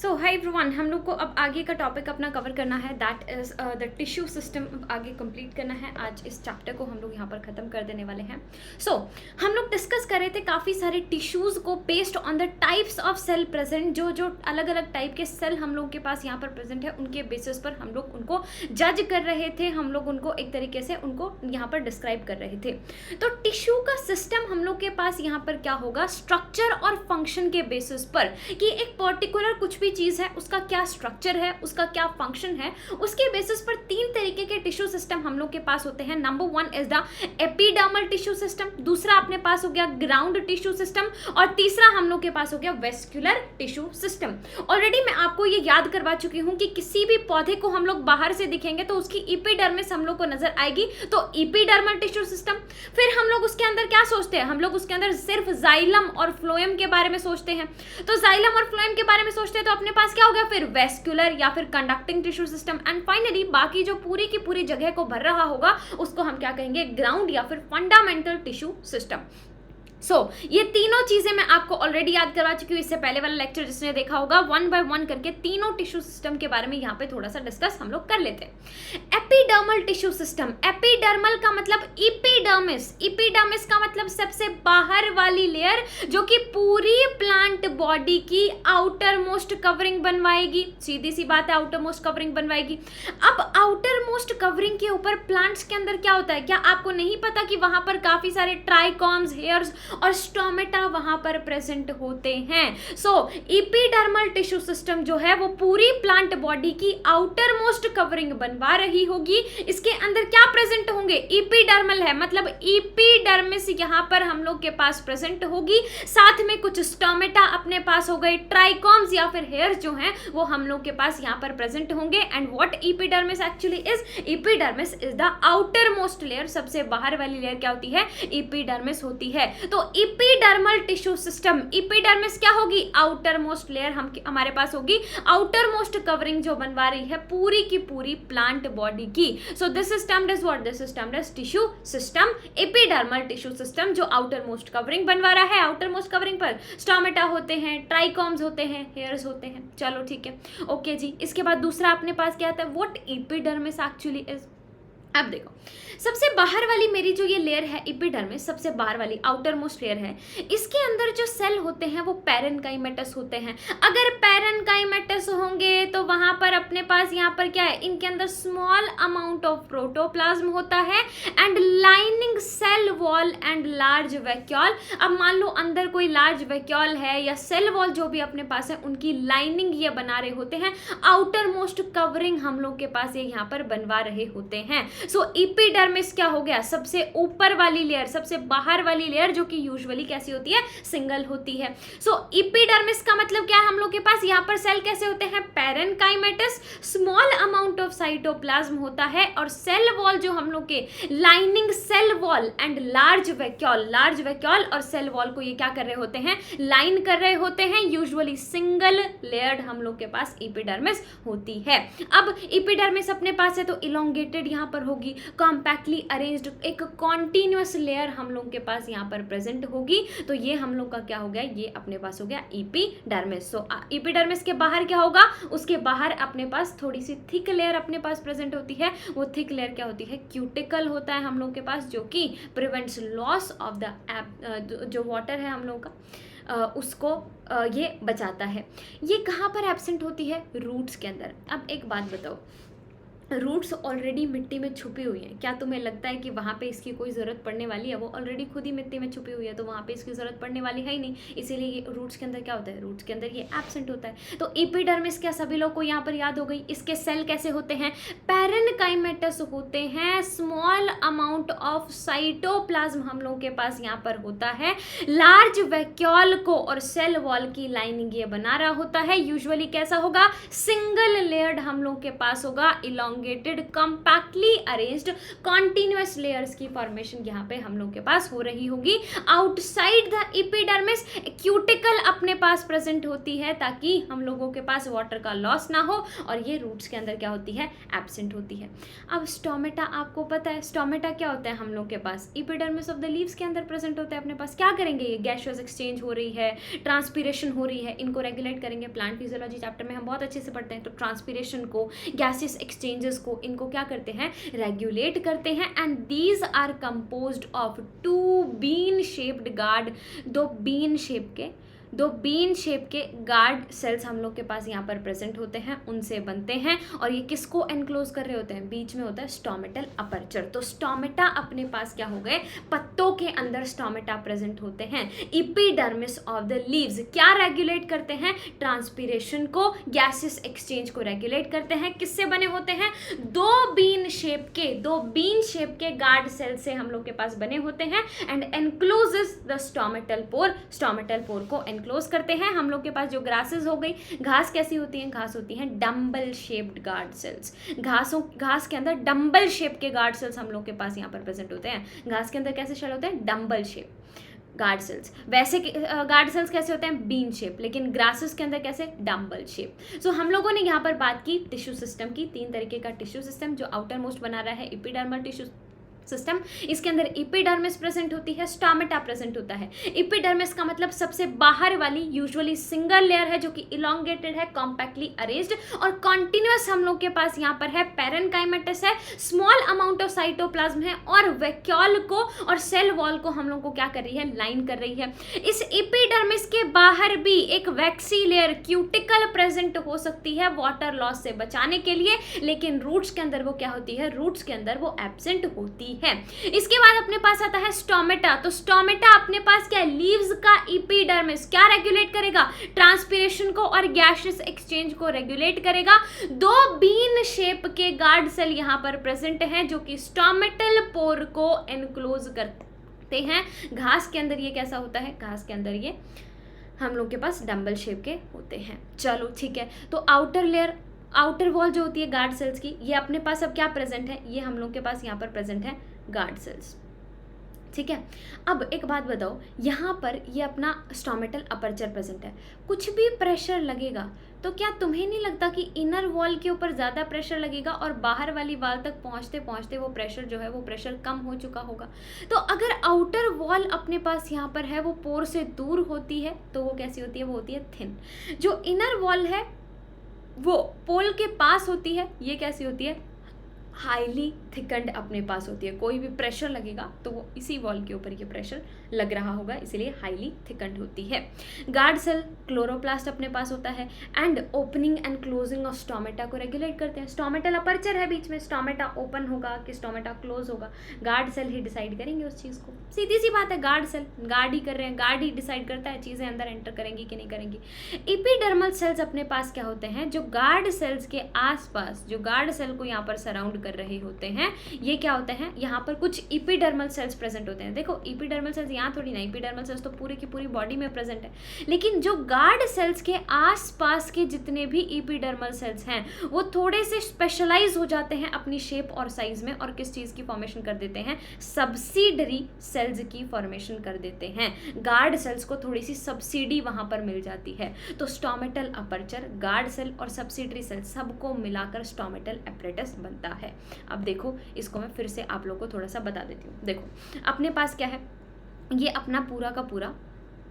सो hi everyone, हम लोग को अब आगे का टॉपिक अपना कवर करना है, that is the tissue system आगे कंप्लीट करना है। आज इस चैप्टर को हम लोग यहाँ पर ख़त्म कर देने वाले हैं। सो हम लोग डिस्कस कर रहे थे काफ़ी सारे टिश्यूज़ को based on the types of cell present, जो अलग अलग टाइप के सेल हम लोग के पास यहाँ पर प्रेजेंट है, उनके बेसिस पर हम लोग उनको जज कर रहे थे, हम लोग उनको एक तरीके से उनको यहाँ पर डिस्क्राइब कर रहे थे। तो टिश्यू का सिस्टम हम लोग के पास यहाँ पर क्या होगा, स्ट्रक्चर और फंक्शन के बेसिस पर, कि एक पर्टिकुलर कुछ भी चीज है उसका क्या स्ट्रक्चर है, उसका क्या फंक्शन है, उसके बेसिस पर तीन तरीके के टिश्यू सिस्टम हम लोग के पास होते हैं। Number one is the epidermal tissue system, दूसरा अपने पास हो गया ग्राउंड टिश्यू सिस्टम, और तीसरा हम लोग के पास हो गया वेस्कुलर टिश्यू सिस्टम। ऑलरेडी मैं आपको ये याद करवा चुकी हूं कि किसी भी पौधे को हम लोग बाहर से दिखेंगे तो उसकी एपिडर्मिस हम लोग को नजर आएगी, तो एपिडर्मल टिश्यू सिस्टम। फिर हम लोग उसके अंदर क्या सोचते हैं, हम लोग उसके अंदर सिर्फ जाइलम और फ्लोएम के बारे में सोचते हैं। तो जाइलम और फ्लोएम के बारे में सोचते हैं तो अपने पास क्या हो गया, फिर वेस्कुलर या फिर conducting tissue system, and finally बाकी जो पूरी की पूरी जगह को भर रहा होगा उसको हम क्या कहेंगे, ग्राउंड या फिर फंडामेंटल टिश्यू सिस्टम। ये तीनों चीजें मैं आपको ऑलरेडी याद करवा चुकी हूँ। इससे पहले वाला लेक्चर जिसने देखा होगा, वन बाय वन करके तीनों टिश्यू सिस्टम के बारे में यहाँ पे थोड़ा सा डिस्कस हम लोग कर लेते हैं। एपिडर्मल टिश्यू सिस्टम, एपिडर्मल का मतलब एपिडर्मिस, एपिडर्मिस का मतलब सबसे बाहर वाली लेयर जो कि पूरी प्लांट बॉडी की आउटर मोस्ट कवरिंग बनवाएगी। सीधी सी बात है, आउटर मोस्ट कवरिंग बनवाएगी। अब आउटर मोस्ट कवरिंग के ऊपर प्लांट्स के अंदर क्या होता है, क्या आपको नहीं पता कि वहां पर काफी सारे ट्राइकॉम्स, हेयर्स और स्टोमेटा वहां पर प्रेजेंट होते हैं। सो एपिडर्मल टिश्यू सिस्टम जो है वो पूरी प्लांट बॉडी की आउटर मोस्ट कवरिंग बनवा रही होगी। इसके अंदर क्या प्रेजेंट होंगे, एपिडर्मल है मतलब एपिडर्मिस यहां पर हम लोग के पास प्रेजेंट होगी, साथ में कुछ स्टोमेटा अपने पास हो गए, ट्राइकॉम्स या फिर हेयर्स जो हैं वो हम लोग के पास यहां पर प्रेजेंट होंगे। And what epidermis actually is, epidermis is the outer most layer, सबसे बाहर वाली लेयर क्या होती है, एपिडर्मिस होती है। तो एपिडर्मल टिश्यू सिस्टम, एपिडर्मिस क्या होगी, आउटर मोस्ट लेयर हमारे पास होगी, आउटर मोस्ट कवरिंग जो बनवा रही है पूरी की पूरी प्लांट बॉडी की। So this is termed as what, this is termed as tissue system, epidermal tissue system जो आउटर मोस्ट कवरिंग बनवा रहा है। आउटर मोस्ट कवरिंग पर स्टोमेटा होते हैं, ट्राइकॉम्स होते हैं, हेयर्स होते हैं। चलो ठीक है, ओके जी। इसके बाद दूसरा अपने पास क्या आता है, व्हाट एपिडर्मिस एक्चुअली इज। अब देखो, सबसे बाहर वाली मेरी जो ये लेयर है एपिडर्मिस, सबसे बाहर वाली आउटर मोस्ट लेयर है, इसके अंदर जो सेल होते हैं वो पैरेनकाइमेटस होते हैं। अगर पैरेनकाइमेटस होंगे तो वहां पर अपने पास यहाँ पर क्या है, इनके अंदर स्मॉल अमाउंट ऑफ प्रोटोप्लाज्म होता है and lining cell wall and large vacuole. अब मान लो अंदर कोई लार्ज वैक्यूल है या सेल वॉल जो भी अपने पास है, उनकी लाइनिंग ये बना रहे होते हैं, आउटर मोस्ट कवरिंग हम लोग के पास ये यहाँ पर बनवा रहे होते हैं। सो एपिडर्मिस क्या हो गया, सबसे ऊपर वाली लेयर, सबसे बाहर वाली लेयर जो कि यूजुअली कैसी होती है, सिंगल होती है। सो एपिडर्मिस का मतलब क्या है, हम लोग के पास यहाँ पर सेल कैसे होते हैं, parenchymatous, small amount of cytoplasm होता है, और सेल वॉल जो हम लोग के lining cell wall and large vacuole और सेल वॉल को ये क्या कर रहे होते हैं, लाइन कर रहे होते हैं। यूजुअली सिंगल लेयर्ड हम लोग के पास एपिडर्मिस होती है। अब एपिडर्मिस अपने पास है तो इलोंगेटेड यहाँ पर होगी, कॉम्पैक्टली अरेंज्ड, एक कॉन्टिन्यूअस लेयर हम लोग के पास यहाँ पर प्रेजेंट होगी। तो ये हम लोग का क्या हो गया, ये अपने पास हो गया एपिडर्मिस। सो एपिडर्मिस के बाहर क्या होगा, उसके बाहर अपने पास थोड़ी सी थिक लेयर अपने पास प्रेजेंट होती है। वो थिक लेयर क्या होती है, क्यूटिकल होता है हम लोग के पास, जो कि प्रिवेंट्स लॉस ऑफ द जो वाटर है हम लोग का उसको ये बचाता है। ये कहाँ पर एब्सेंट होती है, रूट्स के अंदर। अब एक बात बताओ, रूट्स ऑलरेडी मिट्टी में छुपी हुई हैं, क्या तुम्हें लगता है कि वहाँ पे इसकी कोई ज़रूरत पड़ने वाली है, वो ऑलरेडी खुद ही मिट्टी में छुपी हुई है तो वहाँ पे इसकी ज़रूरत पड़ने वाली है ही नहीं। इसीलिए ये रूट्स के अंदर क्या होता है, रूट्स के अंदर ये एब्सेंट होता है। तो एपिडर्मिस क्या सभी लोग को यहाँ पर याद हो गई। इसके सेल कैसे होते हैं, पैरेनकाइमेटस होते हैं, स्मॉल अमाउंट ऑफ साइटोप्लाज्म हम लोग के पास यहाँ पर होता है, लार्ज वैक्यूल को और सेल वॉल की लाइनिंग ये बना रहा होता है। यूजुअली कैसा होगा, सिंगल लेयर्ड हम लोग के पास होगा, elong elongated compactly arranged continuous layers की फॉर्मेशन यहाँ पे हम लोग के पास हो रही होगी। आउटसाइड द एपिडर्मिस क्यूटिकल अपने पास प्रेजेंट होती है ताकि हम लोगों के पास वाटर का लॉस ना हो, और ये रूट्स के अंदर क्या होती है, एब्सेंट होती है। अब स्टोमेटा, आपको पता है स्टोमेटा क्या होता है हम लोग के पास, एपिडर्मिस ऑफ द लीव्स के अंदर प्रेजेंट होता है अपने पास। क्या करेंगे, ये गैसियस एक्सचेंज हो रही है, ट्रांसपीरेशन हो रही है, इनको रेगुलेट करेंगे। प्लांट फिजियोलॉजी चैप्टर में हम बहुत अच्छे से पढ़ते हैं, तो ट्रांसपीरेशन को, गैसियस एक्सचेंजेस को, इनको क्या करते हैं, रेगुलेट करते हैं। And these are composed of two bean shaped guard, दो बीन शेप के गार्ड सेल्स हम लोग के पास यहाँ पर प्रेजेंट होते हैं, उनसे बनते हैं। और ये किसको एनक्लोज कर रहे होते हैं, बीच में होता है स्टोमेटल अपर्चर। तो स्टोमेटा अपने पास क्या हो गए, पत्तों के अंदर स्टोमेटा प्रेजेंट होते हैं। एपिडर्मिस ऑफ द लीव्स क्या रेगुलेट करते हैं, ट्रांसपीरेशन को, गैसेस एक्सचेंज को रेगुलेट करते हैं। किससे बने होते हैं, दो बीन शेप के गार्ड सेल से हम लोग के पास बने होते हैं। And encloses the stomatal pore को क्लोज करते हैं। हम लोग के पास जो ग्रासेस हो गई, घास कैसी होती है, घास होती है डम्बल शेप्ड गार्ड सेल्स। घास के अंदर डम्बल शेप के गार्ड सेल्स हम लोग के पास यहाँ पर प्रेजेंट होते हैं। घास के अंदर कैसे शेल होते हैं, डम्बल शेप गार्ड सेल्स। वैसे गार्ड सेल्स कैसे होते हैं, बीन शेप, लेकिन ग्रासेस के अंदर कैसे, डम्बल शेप। सो हम लोगों ने यहाँ पर बात की टिश्यू सिस्टम की, 3 तरीके का टिश्यू सिस्टम जो आउटर मोस्ट बना रहा है एपिडर्मल टिश्यू सिस्टम। इसके अंदर एपिडर्मिस प्रेजेंट होती है, स्टोमेटा प्रेजेंट होता है। एपिडर्मिस का मतलब सबसे बाहर वाली यूजुअली सिंगल लेयर है जो कि इलोंगेटेड है, कॉम्पैक्टली अरेंज्ड और कॉन्टिन्यूअस हम लोग के पास यहाँ पर है। पेरेनकाइमेटस है, स्मॉल अमाउंट ऑफ साइटोप्लाज्म है और वैक्यूल को और सेल वॉल को हम लोग को क्या कर रही है, लाइन कर रही है। इस एपिडर्मिस के बाहर भी एक वैक्सी लेयर क्यूटिकल प्रेजेंट हो सकती है वाटर लॉस से बचाने के लिए, लेकिन रूट्स के अंदर वो क्या होती है, रूट्स के अंदर वो एब्सेंट होती है। इसके बाद अपने पास आता है स्टोमेटा। तो स्टोमेटा अपने पास क्या है, लीव्स का एपिडर्मिस क्या रेगुलेट करेगा, ट्रांसपीरेशन को और गैसियस एक्सचेंज को रेगुलेट करेगा। दो बीन शेप के गार्ड सेल यहां पर प्रेजेंट हैं जो कि स्टोमेटल पोर को एनक्लोज करते हैं। घास के अंदर ये कैसा होता है, घास के अंदर ये हम लोग के पास डम्बल शेप के होते हैं। चलो ठीक है, तो आउटर वॉल जो होती है गार्ड सेल्स की, ये अपने पास अब क्या प्रेजेंट है, ये हम लोग के पास यहाँ पर प्रेजेंट है गार्ड सेल्स। ठीक है, अब एक बात बताओ, यहाँ पर ये अपना स्टोमेटल अपर्चर प्रेजेंट है। कुछ भी प्रेशर लगेगा तो क्या तुम्हें नहीं लगता कि इनर वॉल के ऊपर ज़्यादा प्रेशर लगेगा और बाहर वाली वॉल तक पहुँचते पहुँचते वो प्रेशर जो है वो प्रेशर कम हो चुका होगा। तो अगर आउटर वॉल अपने पास यहाँ पर है वो पोर से दूर होती है तो वो कैसी होती है, वो होती है थिन। जो इनर वॉल है वो पोल के पास होती है, ये कैसी होती है, हाईली थिकंड अपने पास होती है। कोई भी प्रेशर लगेगा तो वो इसी वॉल के ऊपर ये प्रेशर लग रहा होगा, इसीलिए हाईली थिकंड होती है। गार्ड सेल क्लोरोप्लास्ट अपने पास होता है and opening and closing of stomata को रेगुलेट करते हैं। स्टोमेटल अपर्चर है बीच में, स्टोमेटा ओपन होगा कि स्टोमेटा क्लोज होगा, गार्ड सेल ही डिसाइड करेंगे उस चीज़ को। सीधी सी बात है, गार्ड सेल गार्ड ही कर रहे हैं, गार्ड ही डिसाइड करता है चीज़ें अंदर एंटर करेंगी कि नहीं करेंगी। एपिडर्मल सेल्स अपने पास क्या होते हैं, जो गार्ड सेल्स के आसपास, जो गार्ड सेल को यहाँ पर सराउंड कर रहे होते हैं, ये क्या होते हैं, यहाँ पर कुछ एपिडर्मल सेल्स प्रेजेंट होते हैं। देखो एपिडर्मल सेल्स यहाँ थोड़ी ना, एपिडर्मल सेल्स तो पूरी की पूरी बॉडी में प्रेजेंट है, लेकिन जो गार्ड सेल्स के आसपास के जितने भी एपिडर्मल सेल्स हैं वो थोड़े से स्पेशलाइज हो जाते हैं अपनी शेप और साइज में, और किस चीज़ की फॉर्मेशन कर देते हैं, सब्सिडरी सेल्स की फॉर्मेशन कर देते हैं। गार्ड सेल्स को थोड़ी सी सब्सिडी वहां पर मिल जाती है। तो स्टोमेटल अपर्चर, गार्ड सेल और सब्सिडरी सेल सबको मिलाकर स्टोमेटल एपरेटस बनता है। अब देखो इसको मैं फिर से आप लोगों को थोड़ा सा बता देती हूँ। देखो अपने पास क्या है, ये अपना पूरा का पूरा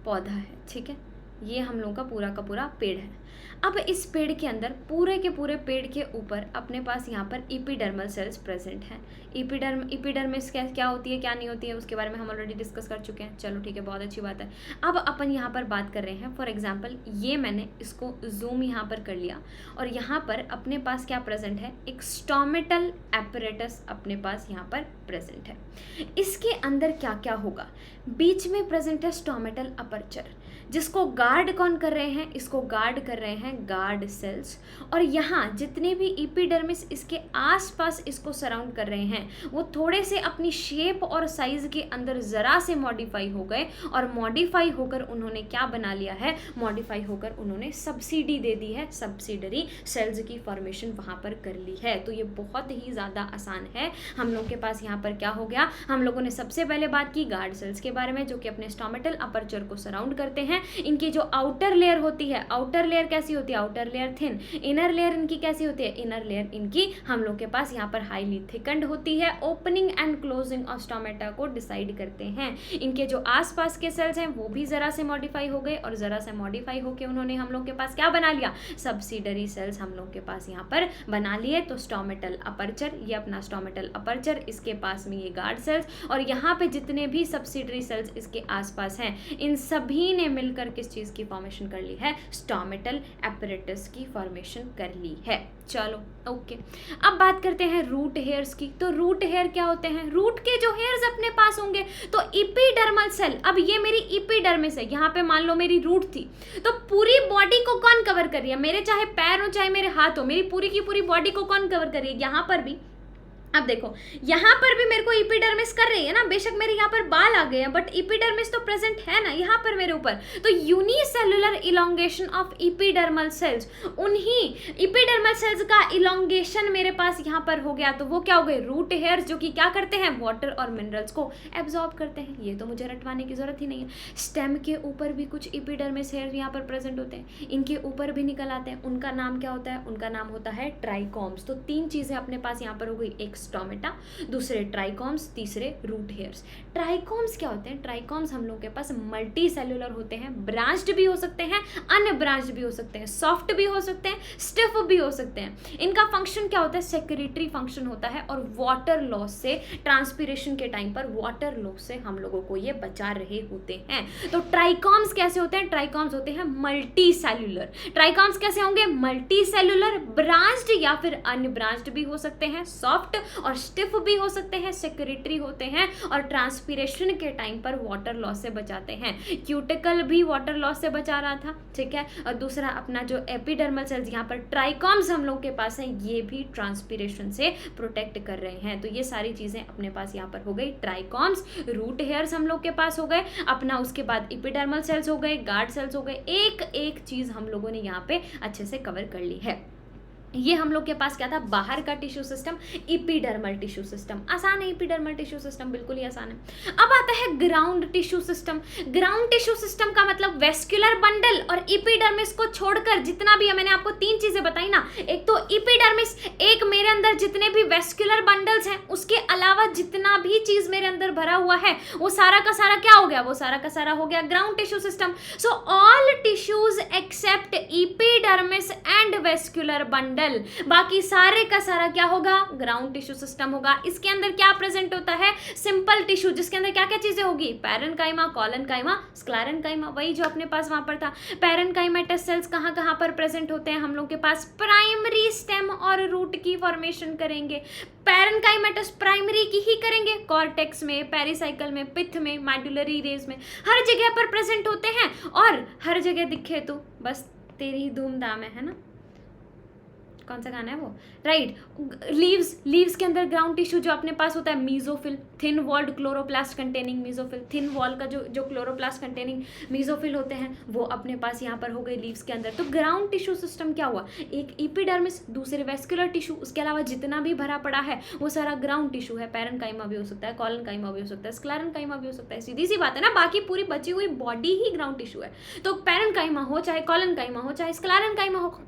पौधा है, ठीक है, ये हम लोगों का पूरा पेड़ है। अब इस पेड़ के अंदर पूरे के पूरे पेड़ के ऊपर अपने पास यहाँ पर एपिडर्मल सेल्स प्रेजेंट हैं। एपिडर्मिस क्या होती है क्या नहीं होती है उसके बारे में हम ऑलरेडी डिस्कस कर चुके हैं। चलो ठीक है, बहुत अच्छी बात है। अब अपन यहाँ पर बात कर रहे हैं, फॉर एग्जाम्पल ये मैंने इसको जूम यहाँ पर कर लिया और यहाँ पर अपने पास क्या प्रेजेंट है, एक स्टोमेटल एपरेटस अपने पास यहाँ पर प्रेजेंट है। इसके अंदर क्या क्या होगा, बीच में प्रेजेंट है स्टोमेटल अपर्चर, जिसको गार्ड कौन कर रहे हैं, इसको गार्ड कर रहे हैं गार्ड सेल्स, और यहाँ जितने भी एपिडर्मिस इसके आसपास इसको सराउंड कर रहे हैं वो थोड़े से अपनी शेप और साइज के अंदर ज़रा से मॉडिफाई हो गए, और मॉडिफाई होकर उन्होंने क्या बना लिया है, मॉडिफाई होकर उन्होंने सब्सिडी दे दी है, सब्सिडरी सेल्स की फॉर्मेशन वहाँ पर कर ली है। तो ये बहुत ही ज़्यादा आसान है। हम लोग के पास यहाँ पर क्या हो गया, हम लोगों ने सबसे पहले बात की गार्ड सेल्स के बारे में जो कि अपने स्टोमेटल अपर्चर को सराउंड करते हैं। इनकी जो आउटर लेयर होती है, आउटर लेयर कैसी होती है, outer layer thin, inner layer इनकी कैसी होती है, इनर लेयर इनकी हम लोग के पास यहाँ पर हाईली थिकंड होती है। Opening and closing of stomata को डिसाइड करते हैं। इनके जो आसपास के सेल्स हैं वो भी ज़रा से मॉडिफाई हो गए, और ज़रा से मॉडिफाई होकर उन्होंने हम लोग के पास क्या बना लिया, सब्सिडरी सेल्स हम लोग के पास यहाँ पर बना लिए। तो स्टोमेटल अपर्चर, ये अपना स्टोमेटल अपर्चर, इसके पास में ये गार्ड सेल्स, और यहाँ पे जितने भी सब्सिडरी सेल्स इसके आसपास हैं इन सभी ने मिलकर किस चीज़ की फॉर्मेशन कर ली है, स्टोमेटल एपरेटस की फॉर्मेशन कर ली है। चलो ओके, अब बात करते हैं रूट हेयर्स की। तो रूट हेयर क्या होते हैं, रूट के जो हेयर्स अपने पास होंगे, तो एपिडर्मल सेल, अब ये मेरी एपिडर्मिस है, यहाँ पे मान लो मेरी रूट थी, तो पूरी बॉडी को कौन कवर कर रही है, मेरे चाहे पैर हो चाहे मेरे हाथ हो, मेरी पूरी की पूरी बॉडी को कौन कवर कर रही है, यहाँ पर भी। अब देखो यहाँ पर भी मेरे को एपिडर्मिस कर रही है ना, बेशक मेरे यहाँ पर बाल आ गए हैं बट एपिडर्मिस तो प्रेजेंट है ना यहाँ पर मेरे ऊपर। तो unicellular elongation of epidermal cells, उन्हीं एपिडर्मल सेल्स का इलोंगेशन मेरे पास यहाँ पर हो गया, तो वो क्या हो गए, रूट हेयर्स, जो कि क्या करते हैं, वाटर और मिनरल्स को एब्जॉर्ब करते हैं। ये तो मुझे रटवाने की जरूरत ही नहीं है। स्टेम के ऊपर भी कुछ एपिडर्मिस हेयर यहाँ पर प्रेजेंट होते हैं, इनके ऊपर भी निकल आते हैं, उनका नाम क्या होता है, उनका नाम होता है ट्राइकॉम्स। तो तीन चीजें अपने पास यहाँ पर हो गई, एक स्टोमेटा, दूसरे ट्राइकॉम्स, तीसरे रूट हेयर्स। ट्राइकॉम्स क्या होते हैं, ट्राइकॉम्स हम लोग के पास मल्टी सेलुलर होते हैं, ब्रांच्ड भी हो सकते हैं, अनब्रांच्ड भी हो सकते हैं, सॉफ्ट भी हो सकते हैं, स्टिफ भी हो सकते हैं। इनका फंक्शन क्या होता है, सेक्रेटरी फंक्शन होता है, और वाटर लॉस से, ट्रांसपीरेशन के टाइम पर वाटर लॉस से हम लोगों को ये बचा रहे होते हैं। तो ट्राइकॉम्स कैसे होते हैं, ट्राइकॉम्स होते हैं मल्टी सेलुलर। ट्राइकॉम्स कैसे होंगे, मल्टी सेलुलर, ब्रांच्ड या फिर अनब्रांच्ड भी हो सकते हैं, सॉफ्ट और स्टिफ भी हो सकते हैं, सेक्रेटरी होते हैं, और ट्रांसपीरेशन के टाइम पर वाटर लॉस से बचाते हैं। क्यूटिकल भी वाटर लॉस से बचा रहा था, ठीक है। और दूसरा अपना जो एपिडर्मल सेल्स यहाँ पर ट्राइकॉम्स हम लोग के पास हैं, ये भी ट्रांसपीरेशन से प्रोटेक्ट कर रहे हैं। तो ये सारी चीजें अपने पास यहाँ पर हो गई, ट्राइकॉम्स, रूट हेयर्स हम लोग के पास हो गए अपना, उसके बाद एपिडर्मल सेल्स हो गए, गार्ड सेल्स हो गए। एक एक चीज हम लोगों ने यहाँ पे अच्छे से कवर कर ली है। ये हम लोग के पास क्या था, बाहर का tissue system, epidermal tissue system. आसान है एपिडर्मल टिश्यू सिस्टम, बिल्कुल ही आसान है। अब आता है ground tissue system. Ground tissue system का मतलब वेस्कुलर बंडल और एपिडर्मिस को छोड़कर जितना भी है, मैंने आपको तीन चीजें बताई ना, एक तो एपिडर्मिस, एक मेरे अंदर जितने भी वेस्कुलर बंडल्स हैं, उसके अलावा जितना भी चीज मेरे अंदर भरा हुआ है वो सारा का सारा क्या हो गया, वो सारा का सारा हो गया ground tissue system. So all tissues except epidermis and vascular bundle, बाकी सारे का सारा क्या होगा, ग्राउंड टिश्यू सिस्टम होगा। इसके अंदर क्या प्रेजेंट होता है, सिंपल टिश्यू, जिसके अंदर क्या क्या चीजें होगी, पैरेन्काइमा, कॉलनकाइमा, स्क्लेरेन्काइमा, वही जो अपने पास वहां पर था। पैरेन्काइमेटस सेल्स कहां कहां पर प्रेजेंट होते हैं हम लोग के पास, प्राइमरी स्टेम और रूट की फॉर्मेशन करेंगे। पैरेन्काइमेटस प्राइमरी की ही करेंगे, कॉर्टेक्स में, पेरिसाइकल में, पिथ में, मेडुलरी रेज में, हर जगह पर प्रेजेंट होते हैं। और हर जगह दिखे तो बस तेरी ही धूमधाम है ना। कौन सा गाना है वो, राइट। लीव्स के अंदर ग्राउंड टिश्यू जो अपने पास होता है, mesophyll, thin walled chloroplast containing mesophyll, thin wall का जो क्लोरोप्लास्ट कंटेनिंग मीजोफिल होते हैं वो अपने पास यहाँ पर हो गए लीव्स के अंदर। तो ग्राउंड टिश्यू सिस्टम क्या हुआ, एक एपिडर्मिस, दूसरे वेस्कुलर टिश्यू, उसके अलावा जितना भी भरा पड़ा है वो सारा ग्राउंड टिश्यू है। पैरेन्काइमा भी हो सकता है, कॉलनकाइमा भी हो सकता है, स्क्लेरेन्काइमा भी हो सकता है, सीधी सी बात है ना, बाकी पूरी बची हुई बॉडी ही ग्राउंड टिश्यू है। तो पैरेन्काइमा हो चाहे कॉलनकाइमा हो चाहे स्क्लेरेन्काइमा हो,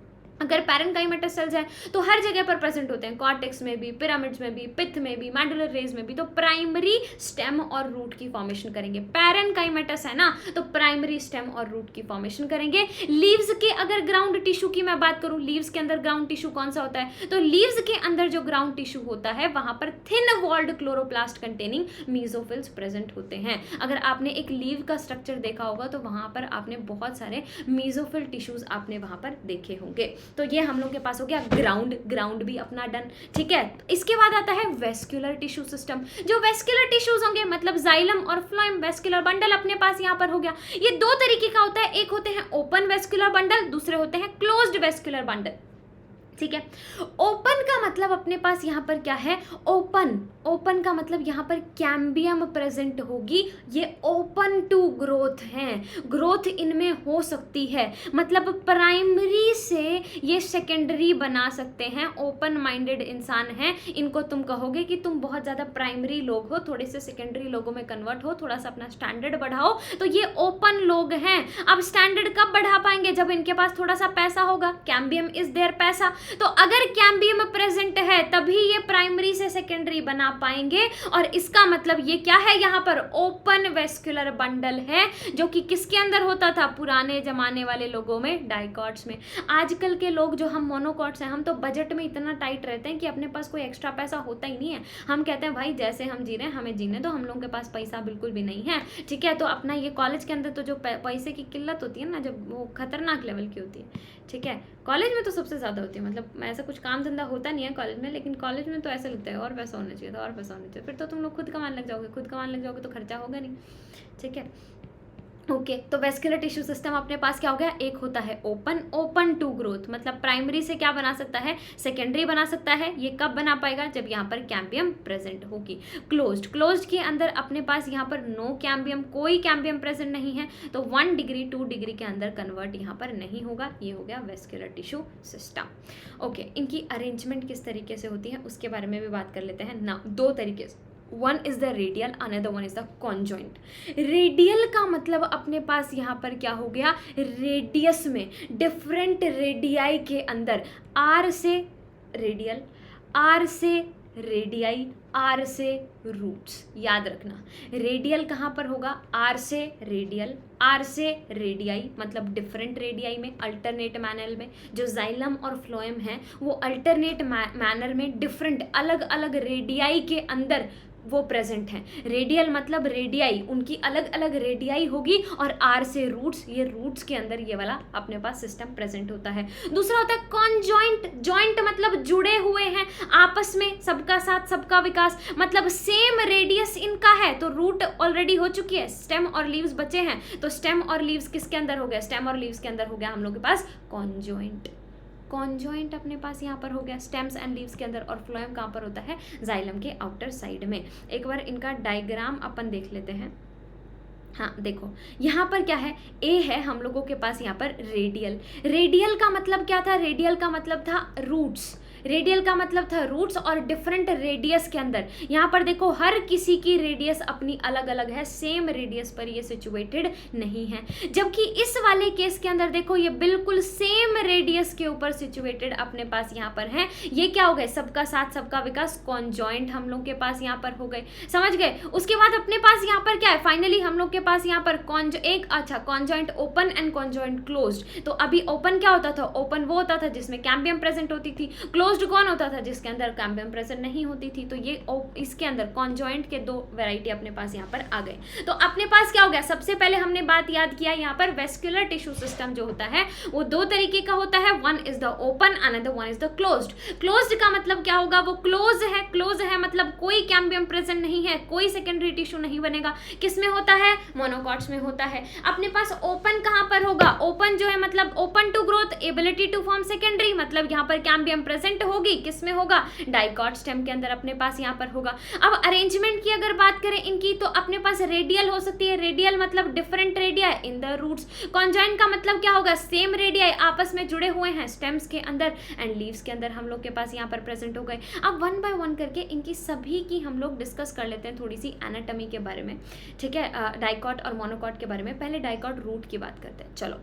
अगर पैरेन्काइमेटस सेल्स हैं तो हर जगह पर प्रेजेंट होते हैं, कॉर्टेक्स में भी, पिरामिड्स में भी, पिथ में भी, मेडुलर रेज में भी। तो प्राइमरी स्टेम और रूट की फॉर्मेशन करेंगे। पैरेन्काइमेटस है ना, तो प्राइमरी स्टेम और रूट की फॉर्मेशन करेंगे। लीव्स के अगर ग्राउंड टिश्यू की मैं बात करूं, लीव्स के अंदर ग्राउंड टिश्यू कौन सा होता है, तो लीव्स के अंदर जो ग्राउंड टिश्यू होता है वहां पर thin walled chloroplast containing mesophylls present होते हैं। अगर आपने एक लीव का स्ट्रक्चर देखा होगा तो वहां पर आपने बहुत सारे मीजोफिल टिश्यूज आपने वहां पर देखे होंगे। तो ये हम लोग के पास हो गया ग्राउंड, ग्राउंड भी अपना डन, ठीक है। इसके बाद आता है वेस्कुलर टिश्यू सिस्टम। जो वेस्कुलर टिश्यूज होंगे मतलब जाइलम और फ्लोएम वेस्कुलर बंडल अपने पास यहाँ पर हो गया। ये दो तरीके का होता है, एक होते हैं ओपन वेस्कुलर बंडल, दूसरे होते हैं क्लोज्ड वेस्कुलर बंडल, ठीक है। ओपन का मतलब अपने पास यहाँ पर क्या है, ओपन, ओपन का मतलब यहाँ पर कैम्बियम प्रेजेंट होगी, ये ओपन टू ग्रोथ हैं, ग्रोथ इनमें हो सकती है, मतलब प्राइमरी से ये सेकेंडरी बना सकते हैं। ओपन माइंडेड इंसान हैं, इनको तुम कहोगे कि तुम बहुत ज़्यादा प्राइमरी लोग हो, थोड़े से सेकेंडरी लोगों में कन्वर्ट हो, थोड़ा सा अपना स्टैंडर्ड बढ़ाओ, तो ये ओपन लोग हैं। अब स्टैंडर्ड कब बढ़ा पाएंगे, जब इनके पास थोड़ा सा पैसा होगा, कैम्बियम इज देयर पैसा, तो अगर कैम्बियम प्रेजेंट है तभी ये प्राइमरी से सेकेंडरी बना पाएंगे। और इसका मतलब ये क्या है, यहाँ पर ओपन वेस्कुलर बंडल है, जो कि किसके अंदर होता था, पुराने जमाने वाले लोगों में, डाइकॉट्स में। आजकल के लोग जो हम मोनोकॉट्स हैं, हम तो बजट में इतना टाइट रहते हैं कि अपने पास कोई एक्स्ट्रा पैसा होता ही नहीं है। हम कहते हैं भाई जैसे हम जी रहे हैं हमें जीने दो, हम लोगों के पास पैसा बिल्कुल भी नहीं है, ठीक है। तो अपना ये कॉलेज के अंदर तो जो पैसे की किल्लत होती है ना, जब वो खतरनाक लेवल की होती है, ठीक है। कॉलेज में तो सबसे ज़्यादा होती है, मतलब ऐसा कुछ काम धंधा होता नहीं है कॉलेज में, लेकिन कॉलेज में तो ऐसा लगता है और पैसा होना चाहिए था, और पैसा होना चाहिए, फिर तो तुम लोग खुद कमाने लग जाओगे, खुद कमाने लग जाओगे तो खर्चा होगा नहीं, ठीक है। ओके तो वेस्कुलर टिश्यू सिस्टम अपने पास क्या हो गया, एक होता है ओपन, ओपन टू ग्रोथ, मतलब प्राइमरी से क्या बना सकता है, सेकेंडरी बना सकता है। ये कब बना पाएगा, जब यहाँ पर कैम्बियम प्रेजेंट होगी। क्लोज्ड, क्लोज्ड के अंदर अपने पास यहाँ पर नो कैम्बियम, कोई कैम्बियम प्रेजेंट नहीं है, तो 1 डिग्री 2 डिग्री के अंदर कन्वर्ट यहाँ पर नहीं होगा। ये हो गया वेस्कुलर टिश्यू सिस्टम। ओके इनकी अरेंजमेंट किस तरीके से होती है उसके बारे में भी बात कर लेते हैं ना, दो तरीके से, one is the radial, another one is the conjoint. Radial का मतलब अपने पास यहाँ पर क्या हो गया, रेडियस में डिफरेंट रेडियाई के अंदर, आर से रेडियल, आर से रेडियाई, आर से रूट्स, याद रखना। रेडियल कहाँ पर होगा, आर से रेडियल, आर से रेडियाई, मतलब डिफरेंट रेडियाई में, अल्टरनेट मैनर में। जो जाइलम और फ्लोएम है वो अल्टरनेट मैनर में डिफरेंट अलग अलग रेडियाई के अंदर वो प्रेजेंट हैं। रेडियल मतलब रेडियाई, उनकी अलग अलग रेडियाई होगी, और आर से रूट्स, ये रूट्स के अंदर ये वाला अपने पास सिस्टम प्रेजेंट होता है। दूसरा होता है कॉन्जॉइंट, जॉइंट मतलब जुड़े हुए हैं आपस में, सबका साथ सबका विकास, मतलब सेम रेडियस इनका है, तो रूट ऑलरेडी हो चुकी है, स्टेम और लीव्स बचे हैं, तो स्टेम और लीव्स किसके अंदर हो गया, स्टेम और लीव्स के अंदर हो गया हम लोग के पास कॉन्जॉइंट। कॉन्जॉइंट अपने पास यहाँ पर हो गया स्टेम्स एंड लीव्स के अंदर, और फ्लोएम कहाँ पर होता है, जाइलम के आउटर साइड में। एक बार इनका डायग्राम अपन देख लेते हैं। हाँ देखो यहाँ पर क्या है, ए है हम लोगों के पास यहाँ पर रेडियल। रेडियल का मतलब क्या था, रेडियल का मतलब था रूट्स, रेडियल का मतलब था रूट्स, और डिफरेंट रेडियस के अंदर यहाँ पर देखो हर किसी की रेडियस अपनी अलग अलग है, सेम रेडियस पर ये सिचुएटेड नहीं है। जबकि इस वाले केस के अंदर देखो ये बिल्कुल सेम रेडियस के ऊपर सिचुएटेड अपने पास यहाँ पर है। ये क्या हो गए, सबका साथ सबका विकास, कॉन्जॉइंट हम लोग के पास यहाँ पर हो गए, समझ गए। उसके बाद अपने पास यहाँ पर क्या है, फाइनली हम लोग के पास यहाँ पर conjoint open and conjoint closed. तो अभी ओपन क्या होता था, ओपन वो होता था जिसमें कैम्बियम प्रेजेंट होती थी, क्लोज्ड कौन होता था, जिसके अंदर कैम्बियम प्रेजेंट नहीं होती थी। तो ये इसके अंदर कॉन्जॉइंट के दो वैरायटी अपने पास यहाँ पर आ गए। तो अपने पास क्या हो गया, सबसे पहले हमने बात याद किया यहाँ पर वेस्कुलर टिश्यू सिस्टम जो होता है वो दो तरीके का होता है, one is the open, another one is the closed. Closed का मतलब क्या होगा, वो क्लोज है, क्लोज है मतलब कोई कैम्बियम प्रेजेंट नहीं है, कोई सेकेंडरी टिश्यू नहीं बनेगा। किसमें होता है, मोनोकॉट्स में होता है। अपने पास ओपन कहाँ पर होगा, ओपन जो है मतलब open to growth, ability to form secondary, मतलब यहाँ पर कैम्बियम प्रेजेंट होगी, किसमें होगा, डाइकॉट स्टेम के अंदर अपने पास यहाँ पर होगा। अब अरेंजमेंट की अगर बात करें इनकी, तो अपने पास रेडियल हो सकती है, रेडियल मतलब different radii in the roots. Conjoint का मतलब क्या होगा, सेम रेडिया आपस में जुड़े हुए हैं स्टेम्स के अंदर एंड लीव्स के अंदर हम लोग के पास यहाँ पर प्रेजेंट हो गए। अब वन बाय वन करके इनकी सभी की हम लोग डिस्कस कर लेते हैं, थोड़ी सी एनाटॉमी के बारे में, ठीक है, डाइकॉट और मोनोकॉट के बारे में। पहले डाइकॉट रूट की बात करते हैं। चलो,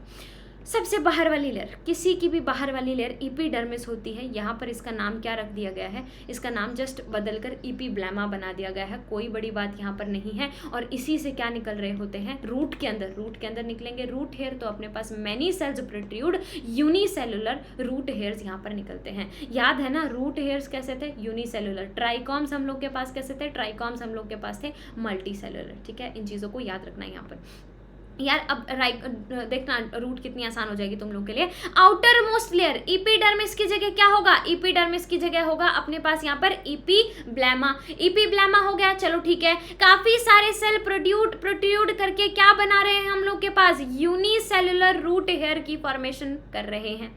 सबसे बाहर वाली लेयर, किसी की भी बाहर वाली लेयर एपिडर्मिस होती है। यहाँ पर इसका नाम क्या रख दिया गया है, इसका नाम जस्ट बदलकर एपिब्लेमा बना दिया गया है, कोई बड़ी बात यहाँ पर नहीं है। और इसी से क्या निकल रहे होते हैं, रूट के अंदर, रूट के अंदर निकलेंगे रूट हेयर। तो अपने पास many cells protrude, unicellular root hairs यहाँ पर निकलते हैं। याद है ना, रूट हेयर्स कैसे थे, यूनिसेलुलर। ट्राइकॉम्स हम लोग के पास कैसे थे, ट्राइकॉम्स हम लोग के पास थे मल्टी सेलुलर, ठीक है। इन चीज़ों को याद रखना है यहाँ पर। यार अब राइट, देखना रूट कितनी आसान हो जाएगी तुम लोग के लिए। आउटर मोस्ट लेयर इपीडर्मिस की जगह क्या होगा, इपीडर्मिस की जगह होगा अपने पास यहाँ पर इपीब्लेमा। इपीब्लेमा हो गया, चलो ठीक है। काफी सारे सेल प्रोट्रूड करके क्या बना रहे हैं हम लोग के पास, यूनिसेलुलर रूट हेयर की फॉर्मेशन कर रहे हैं।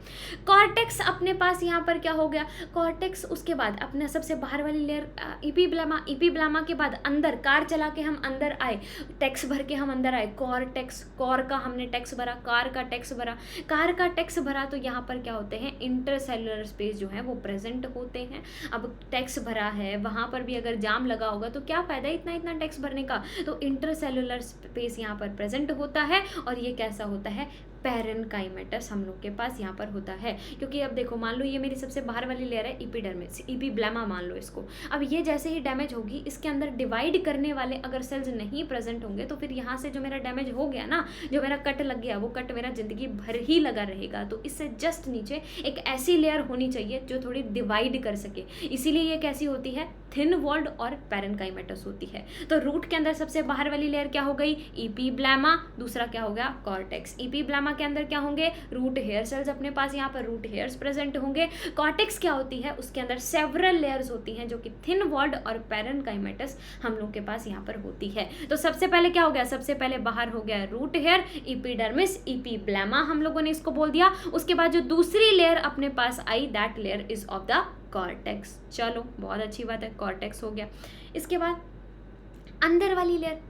कॉर्टेक्स अपने पास यहाँ पर क्या हो गया, कॉर्टेक्स उसके बाद अपना सबसे बाहर वाली लेयर इपीब्लेमा। इपीब्लेमा के बाद अंदर कार चला के हम अंदर आए, टेक्स भर के हम अंदर आए, कॉर्टेक्स, कॉर का हमने टैक्स भरा, कार का टैक्स भरा, कार का टैक्स भरा, तो यहाँ पर क्या होते हैं, इंटरसेलुलर स्पेस जो है वो प्रेजेंट होते हैं। अब टैक्स भरा है, वहाँ पर भी अगर जाम लगा होगा तो क्या फायदा इतना इतना टैक्स भरने का, तो इंटरसेलुलर स्पेस यहाँ पर प्रेजेंट होता है। और ये कैसा होता है, पैरेनकाइमेटस हम लोग के पास यहाँ पर होता है। क्योंकि अब देखो मान लो ये मेरी सबसे बाहर वाली लेयर है इपीडर्मिस, इपीब्लेमा मान लो इसको। अब ये जैसे ही डैमेज होगी, इसके अंदर डिवाइड करने वाले अगर सेल्स नहीं प्रेजेंट होंगे तो फिर यहाँ से जो मेरा डैमेज हो गया ना, जो मेरा कट लग गया, वो कट मेरा जिंदगी भर ही लगा रहेगा। तो इससे जस्ट नीचे एक ऐसी लेयर होनी चाहिए जो थोड़ी डिवाइड कर सके, इसीलिए ये कैसी होती है, थिन वॉल्ड और पैरेनकाइमेटस होती है। तो रूट के अंदर सबसे बाहर वाली लेयर क्या हो गई, इपीब्लेमा, दूसरा क्या हो गया, कॉर्टेक्स। इपीब्लेमा के अंदर क्या होंगे, रूट हेयर सेल्स अपने पास यहाँ पर रूट हेयर्स प्रेजेंट होंगे। कॉर्टेक्स क्या होती है, उसके अंदर सेवरल लेयर्स होती हैं जो कि थिन वॉल्ड और पैरेनकाइमेटस हम लोग के पास यहाँ पर होती है। तो सबसे पहले क्या हो गया, सबसे पहले बाहर हो गया रूट हेयर, इपीडर्मिस, इपीब्लेमा हम लोगों ने इसको बोल दिया। उसके बाद जो दूसरी लेयर अपने पास आई, that layer is of the cortex. चलो बहुत अच्छी बात है, कॉर्टेक्स हो गया। इसके बाद अंदर वाली लेयर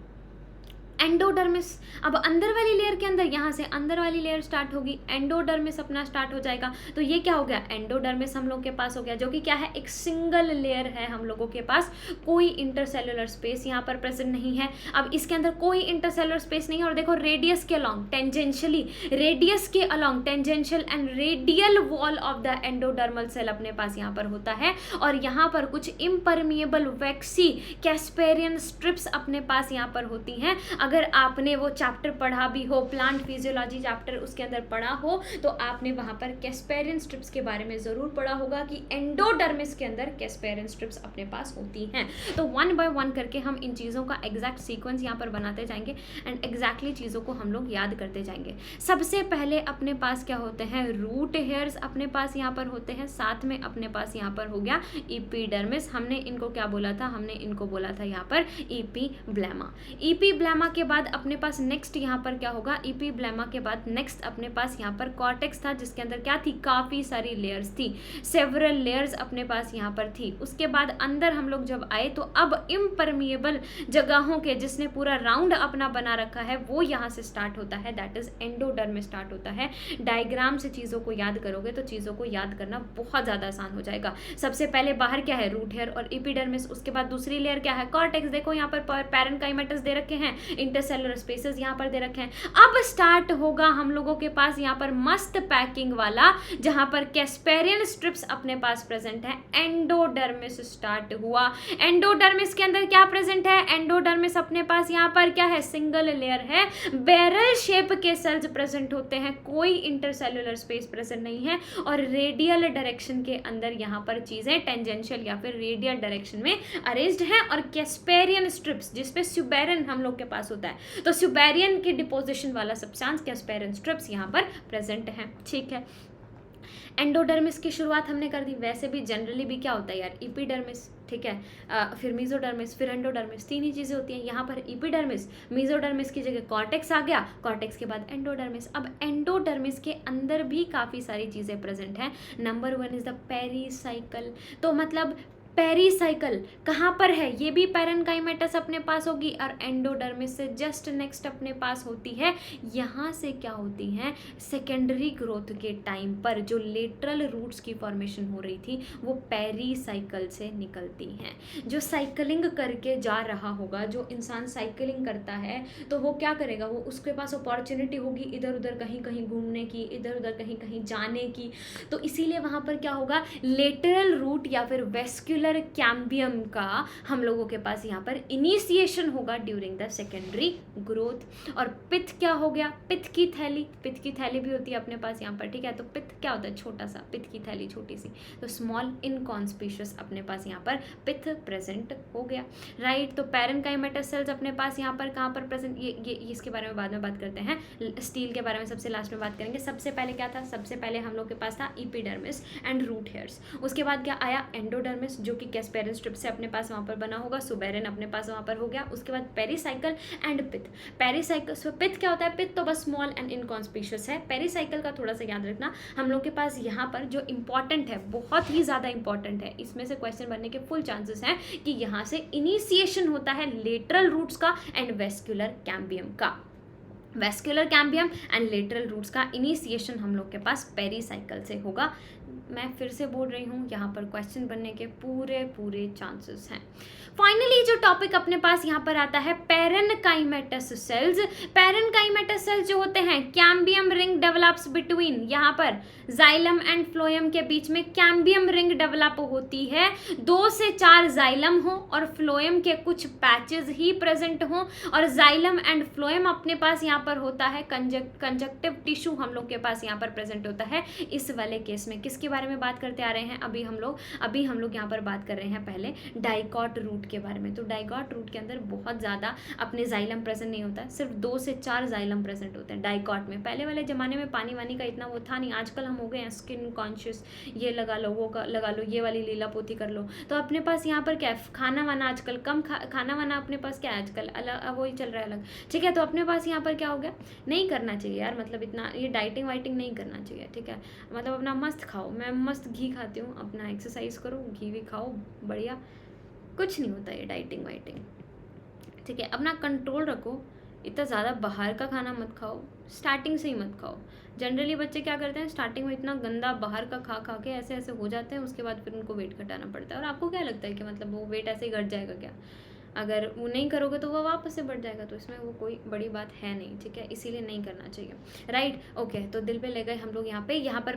एंडोडर्मिस। अब अंदर वाली लेयर के अंदर, यहाँ से अंदर वाली लेयर स्टार्ट होगी, एंडोडर्मिस अपना स्टार्ट हो जाएगा। तो ये क्या हो गया, एंडोडर्मिस हम लोग के पास हो गया, जो कि क्या है, एक सिंगल लेयर है हम लोगों के पास, कोई इंटरसेलुलर स्पेस यहाँ पर प्रेजेंट नहीं है। अब इसके अंदर कोई इंटरसेलुलर स्पेस नहीं है, और देखो रेडियस के अलॉन्ग टेंजेंशियली, रेडियस के along tangential and radial wall of the endodermal cell अपने पास यहाँ पर होता है। और यहाँ पर कुछ इम्परमिएबल वैक्सी कैस्पेरियन स्ट्रिप्स अपने पास यहाँ पर होती हैं। अगर आपने वो चैप्टर पढ़ा भी हो, प्लांट फिजियोलॉजी चैप्टर उसके अंदर पढ़ा हो, तो आपने वहाँ पर कैस्पेरियन स्ट्रिप्स के बारे में ज़रूर पढ़ा होगा कि एंडोडर्मिस के अंदर कैस्पेरियन स्ट्रिप्स अपने पास होती हैं। तो वन बाय वन करके हम इन चीज़ों का एग्जैक्ट सीक्वेंस यहाँ पर बनाते जाएंगे एंड एग्जैक्टली चीज़ों को हम लोग याद करते जाएंगे। सबसे पहले अपने पास क्या होते हैं, रूट हेयर्स अपने पास यहाँ पर होते हैं, साथ में अपने पास यहाँ पर हो गया इपीडर्मिस। हमने इनको क्या बोला था, हमने इनको बोला था यहाँ पर इपीब्लेमा। इपीब्लेमा के बाद अपने पास नेक्स्ट यहाँ पर क्या होगा, इपीब्लेमा के बाद नेक्स्ट अपने पास यहाँ पर कॉर्टेक्स था, जिसके अंदर क्या थी, काफ़ी सारी लेयर्स थी, सेवरल लेयर्स अपने पास यहाँ पर थी। उसके बाद अंदर हम लोग जब आए तो अब इम्परमिएबल जगहों के, जिसने पूरा राउंड अपना बना रखा है, वो यहाँ से स्टार्ट होता है, दैट इज एंडोडर्म में स्टार्ट होता है। डायग्राम से चीज़ों को याद करोगे तो चीज़ों को याद करना बहुत ज़्यादा आसान हो जाएगा। सबसे पहले बाहर क्या है, रूट हेयर और इपीडर्मिस, उसके बाद दूसरी लेयर क्या है, कॉर्टेक्स। देखो यहाँ पर पैरेनकाइमेटस दे रखे हैं, इंटरसेलुलर स्पेसेस यहाँ पर दे रखे हैं। अब स्टार्ट होगा हम लोगों के पास यहाँ पर मस्त पैकिंग वाला, जहाँ पर कैस्पेरियन स्ट्रिप्स अपने पास प्रेजेंट है। एंडोडर्मिस स्टार्ट हुआ। एंडोडर्मिस के अंदर क्या प्रेजेंट है, एंडोडर्मिस अपने पास यहाँ पर क्या है, सिंगल लेयर है, बैरल शेप के सेल्स प्रेजेंट होते हैं, कोई इंटरसेलुलर स्पेस प्रेजेंट नहीं है, और रेडियल डायरेक्शन के अंदर यहाँ पर चीजें टेंजेंशियल या फिर रेडियल डायरेक्शन में अरेंज्ड हैं। और कैस्पेरियन स्ट्रिप्स, जिसपे सुबेरिन हम लोग के पास होता है, तो सुबेरियन की डिपोजिशन वाला सब्सटेंस कैस्पेरियन स्ट्रिप्स यहाँ पर प्रेजेंट है। ठीक है, एंडोडर्मिस की शुरुआत हमने कर दी। वैसे भी जनरली भी क्या होता है यार, इपीडर्मिस, ठीक है, फिर मीजोडर्मिस, फिर एंडोडर्मिस, तीन ही चीज़ें होती हैं। यहाँ पर इपीडर्मिस, मीजोडर्मिस की जगह कॉर्टेक्स आ गया, कॉर्टेक्स के बाद एंडोडर्मिस। अब एंडोडर्मिस के अंदर भी काफ़ी सारी चीज़ें प्रेजेंट हैं। Number 1 is the pericycle. तो मतलब पेरीसाइकल कहाँ पर है, ये भी पैरेनकाइमेटस अपने पास होगी, और एंडोडर्मिस से जस्ट नेक्स्ट अपने पास होती है। यहाँ से क्या होती हैं, सेकेंडरी ग्रोथ के टाइम पर जो लेटरल रूट्स की फॉर्मेशन हो रही थी, वो पेरीसाइकल से निकलती हैं। जो साइकिलिंग करके जा रहा होगा, जो इंसान साइकिलिंग करता है, तो वो क्या करेगा, वो उसके पास अपॉर्चुनिटी होगी इधर उधर कहीं कहीं घूमने की, इधर उधर कहीं कहीं जाने की। तो इसीलिए वहाँ पर क्या होगा, लेटरल रूट या फिर वेस्क्यूलर वेस्कुलर कैम्बियम का हम लोगों के पास यहाँ पर इनिशिएशन होगा ड्यूरिंग द सेकेंडरी ग्रोथ। और पित्त क्या हो गया, पित्त की थैली भी होती है अपने पास यहाँ पर, ठीक है। तो पित्त क्या होता है, छोटा सा, पित्त की थैली छोटी सी, तो स्मॉल इनकॉन्स्पिशियस अपने पास यहाँ पर पित्त प्रेजेंट हो गया, राइट। तो पैरेनकाइमेटस सेल्स अपने पास यहाँ पर कहाँ पर प्रेजेंट, ये इसके बारे में बाद में बात करते हैं, स्टील के बारे में सबसे लास्ट में बात करेंगे। सबसे पहले क्या था, सबसे पहले हम लोग के पास था एपिडर्मिस एंड रूट हेयर्स। उसके बाद क्या आया, एंडोडर्मिस, जो कि कैस्पेरिन स्ट्रिप से अपने पास वहाँ पर बना होगा, सुबेरिन अपने पास वहाँ पर हो गया। उसके बाद पेरिसाइकल एंड पित्त। पेरिसाइकल, पित्त क्या होता है, पित्त तो बस स्मॉल एंड इनकॉन्स्पिशियस है। पेरिसाइकल का थोड़ा सा याद रखना, हम लोग के पास यहाँ पर जो इंपॉर्टेंट है, बहुत ही ज़्यादा इंपॉर्टेंट है, इसमें से क्वेश्चन बनने के फुल चांसेस हैं कि यहाँ से इनिशिएशन होता है लेटरल रूट्स का एंड वेस्कुलर कैम्बियम का। Vascular cambium and lateral roots का इनिशिएशन हम लोग के पास पेरिसाइकल से होगा। मैं फिर से बोल रही हूँ, यहाँ पर क्वेश्चन बनने के पूरे चांसेस हैं। फाइनली जो टॉपिक अपने पास यहाँ पर आता है, पैरेनकाइमेटस सेल्स। पैरेनकाइमेटस सेल्स जो होते हैं, कैम्बियम रिंग डेवलप्स बिटवीन, यहाँ पर जाइलम एंड फ्लोएम के बीच में कैम्बियम रिंग डेवलप होती है। 2 से 4 जाइलम हो और फ्लोएम के कुछ पैचेस ही प्रेजेंट हो, और जाइलम एंड फ्लोएम अपने पास यहाँ पर होता है कंजक्टिव टिश्यू हम लोग के पास यहाँ पर प्रेजेंट होता है। इस वाले केस में किसके बारे में बात करते आ रहे हैं, अभी हम लोग यहाँ पर बात कर रहे हैं पहले डाइकॉट रूट के बारे में। तो डाइकॉट रूट के अंदर बहुत ज़्यादा अपने जाइलम प्रेजेंट नहीं होता है, सिर्फ 2 से 4 जाइलम प्रेजेंट होते हैं डाइकॉट में। पहले वाले ज़माने में पानी वानी का इतना वो था नहीं, आजकल हम हो गए हैं स्किन कॉन्शियस, ये लगा लो, वो लगा लो, ये वाली लीला पोथी कर लो। तो अपने पास यहाँ पर क्या है, खाना वाना आजकल कम खाना वाना अपने पास क्या है आजकल, अलग वही चल रहा है अलग, ठीक है। तो अपने पास यहाँ पर क्या हो गया, नहीं करना चाहिए यार, मतलब इतना ये डाइटिंग वाइटिंग नहीं करना चाहिए, ठीक है। मतलब अपना मस्त खाओ, मैं मस्त घी खाती हूँ, अपना एक्सरसाइज करो, घी भी खाओ, बढ़िया, कुछ नहीं होता ये डाइटिंग वाइटिंग, ठीक है। अपना कंट्रोल रखो, इतना ज़्यादा बाहर का खाना मत खाओ, स्टार्टिंग से ही मत खाओ। जनरली बच्चे क्या करते हैं, स्टार्टिंग में इतना गंदा बाहर का खा के ऐसे हो जाते हैं, उसके बाद फिर उनको वेट घटाना पड़ता है। और आपको क्या लगता है कि मतलब वो वेट ऐसे ही घट जाएगा क्या, अगर वो नहीं करोगे तो वो वापस से बढ़ जाएगा, तो इसमें वो कोई बड़ी बात है नहीं, ठीक है। इसीलिए नहीं करना चाहिए, राइट, ओके। तो दिल पे ले गए हम लोग यहाँ पर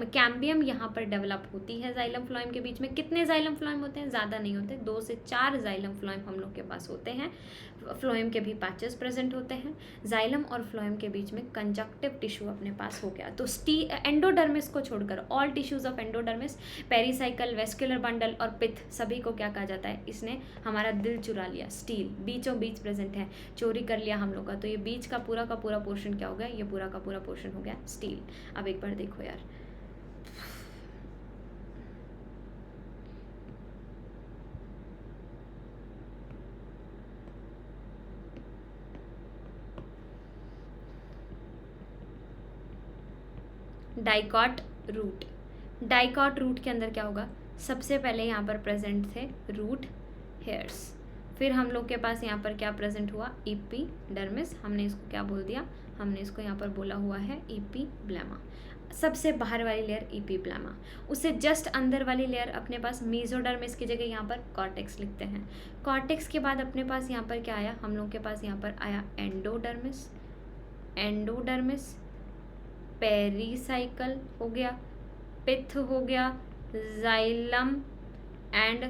कैम्बियम यहाँ पर डेवलप होती है जाइलम फ्लोएम के बीच में। कितने जाइलम फ्लोएम होते हैं, ज़्यादा नहीं होते, 2 से 4 जाइलम फ्लोएम हम लोग के पास होते हैं। फ्लोएम के भी पैचेस प्रेजेंट होते हैं। जाइलम और फ्लोएम के बीच में कंजक्टिव टिश्यू अपने पास हो गया। तो एंडोडर्मिस को छोड़कर all tissues of endodermis, pericycle, vascular bundle और पित्त, सभी को क्या कहा जाता है, इसने हमारा दिल चुरा लिया। स्टील बीचों बीच प्रेजेंट है, चोरी कर लिया हम लोग का। तो ये बीच का पूरा पोर्शन क्या हो गया, ये पूरा का पूरा पोर्शन हो गया स्टील। अब एक बार देखो यार, डाइकॉट रूट के अंदर क्या होगा, सबसे पहले यहाँ पर प्रेजेंट थे रूट हेयर्स, फिर हम लोग के पास यहाँ पर क्या प्रेजेंट हुआ, एपिडर्मिस, हमने इसको क्या बोल दिया, हमने इसको यहाँ पर बोला हुआ है एपिब्लेमा। सबसे बाहर वाली लेयर एपिब्लेमा, उससे जस्ट अंदर वाली लेयर अपने पास मेसोडर्मिस की जगह यहाँ पर कॉर्टेक्स लिखते हैं। कॉर्टेक्स के बाद अपने पास यहाँ पर क्या आया, हम लोग के पास यहाँ पर आया एंडोडर्मिस, पेरिसाइकल हो गया, पित्त हो गया, जाइलम एंड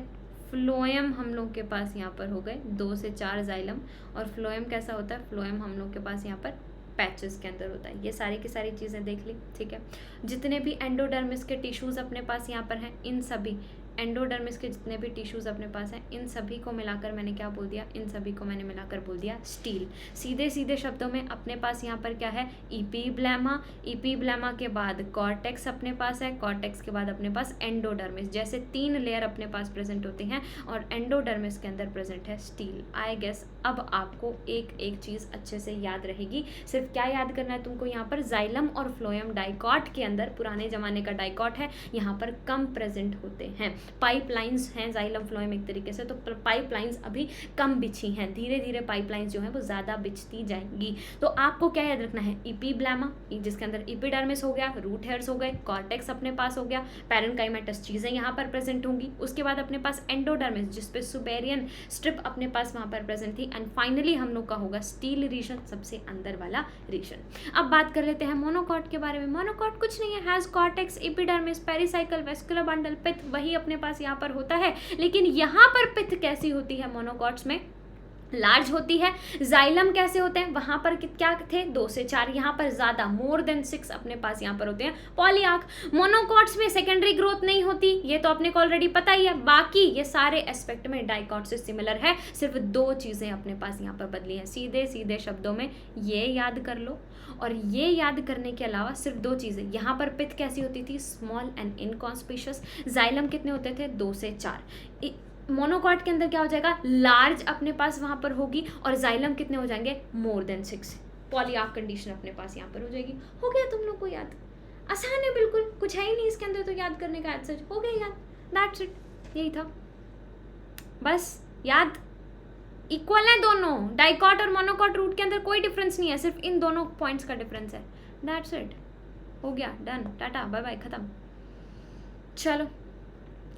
फ्लोएम हम लोग के पास यहाँ पर हो गए 2 से 4 जाइलम। और फ्लोएम कैसा होता है, फ्लोएम हम लोग के पास यहाँ पर पैचेस के अंदर होता है। ये सारी की सारी चीज़ें देख ली, ठीक है। जितने भी एंडोडर्मिस के टिश्यूज़ अपने पास यहाँ पर हैं, इन सभी एंडोडर्मिस के जितने भी टिश्यूज़ अपने पास हैं, इन सभी को मिलाकर मैंने क्या बोल दिया, इन सभी को मैंने मिलाकर बोल दिया स्टील। सीधे शब्दों में अपने पास यहाँ पर क्या है, एपिब्लेमा के बाद कॉर्टेक्स अपने पास है, कॉर्टेक्स के बाद अपने पास एंडोडर्मिस, जैसे 3 लेयर अपने पास प्रेजेंट होती हैं, और एंडोडर्मिस के अंदर प्रेजेंट है स्टील। आई गेस अब आपको एक चीज़ अच्छे से याद रहेगी। सिर्फ क्या याद करना है तुमको, यहाँ पर जाइलम और फ्लोएम डाइकॉट के अंदर, पुराने ज़माने का डाइकॉट है, यहाँ पर कम प्रेजेंट होते हैं। पाइपलाइंस हैं जाइलम फ्लोएम एक तरीके से, तो पाइपलाइंस अभी कम बिछी हैं, धीरे धीरे पाइपलाइंस जो हैं वो ज़्यादा बिछती जाएंगी। तो आपको क्या याद रखना है, एपिब्लेमा जिसके अंदर एपिडर्मिस हो गया, रूट हेयर्स हो गए, कॉर्टेक्स अपने पास हो गया, पैरेनकाइमेटस चीज़ें यहाँ पर प्रेजेंट होंगी। उसके बाद अपने पास एंडोडर्मिस जिसपे सुबेरियन स्ट्रिप अपने पास वहाँ पर प्रेजेंट थी, एंड फाइनली हम लोग का होगा स्टील रीजन, सबसे अंदर वाला रीजन। अब बात कर लेते हैं मोनोकॉट के बारे में। मोनोकॉट कुछ नहीं है, has cortex, epidermis, pericycle, vascular bundle, पित्त, वही अपने अपने पास यहाँ पर होता है, लेकिन यहाँ पर पित्त कैसी होती है मोनोकॉट्स में, लार्ज होती है। जाइलम कैसे होते हैं, वहां पर क्या थे 2 से 4, यहाँ पर ज्यादा मोर देन 6 अपने पास यहाँ पर होते हैं। पॉलीआर्क मोनोकॉट्स में सेकेंडरी ग्रोथ नहीं होती, ये तो अपने को ऑलरेडी पता ही है। बाकी ये सारे एस्पेक्ट में डाइकॉट से सिमिलर है, सिर्फ 2 चीजें अपने पास यहाँ पर बदली हैं। सीधे सीधे शब्दों में ये याद कर लो, और ये याद करने के अलावा सिर्फ 2 चीजें। यहाँ पर पित्त कैसी होती थी, स्मॉल एंड इनकॉन्स्पिशियस। जाइलम कितने होते थे, 2 से 4। मोनोकॉट के अंदर क्या हो जाएगा, लार्ज अपने पास वहां पर होगी, और जाइलम कितने हो जाएंगे, मोर देन 6। पॉलीआर्क कंडीशन अपने पास यहाँ पर हो जाएगी। हो गया तुम लोग को याद, आसान है बिल्कुल, कुछ है ही नहीं इसके अंदर तो याद करने का, सच हो गया याद, दैट्स इट, यही था बस। याद इक्वल है दोनों, डाइकॉट और मोनोकॉट रूट के अंदर कोई डिफरेंस नहीं है, सिर्फ इन दोनों पॉइंट्स का डिफरेंस है, दैट्स इट, हो गया, डन, टाटा बाय बाय, खत्म। चलो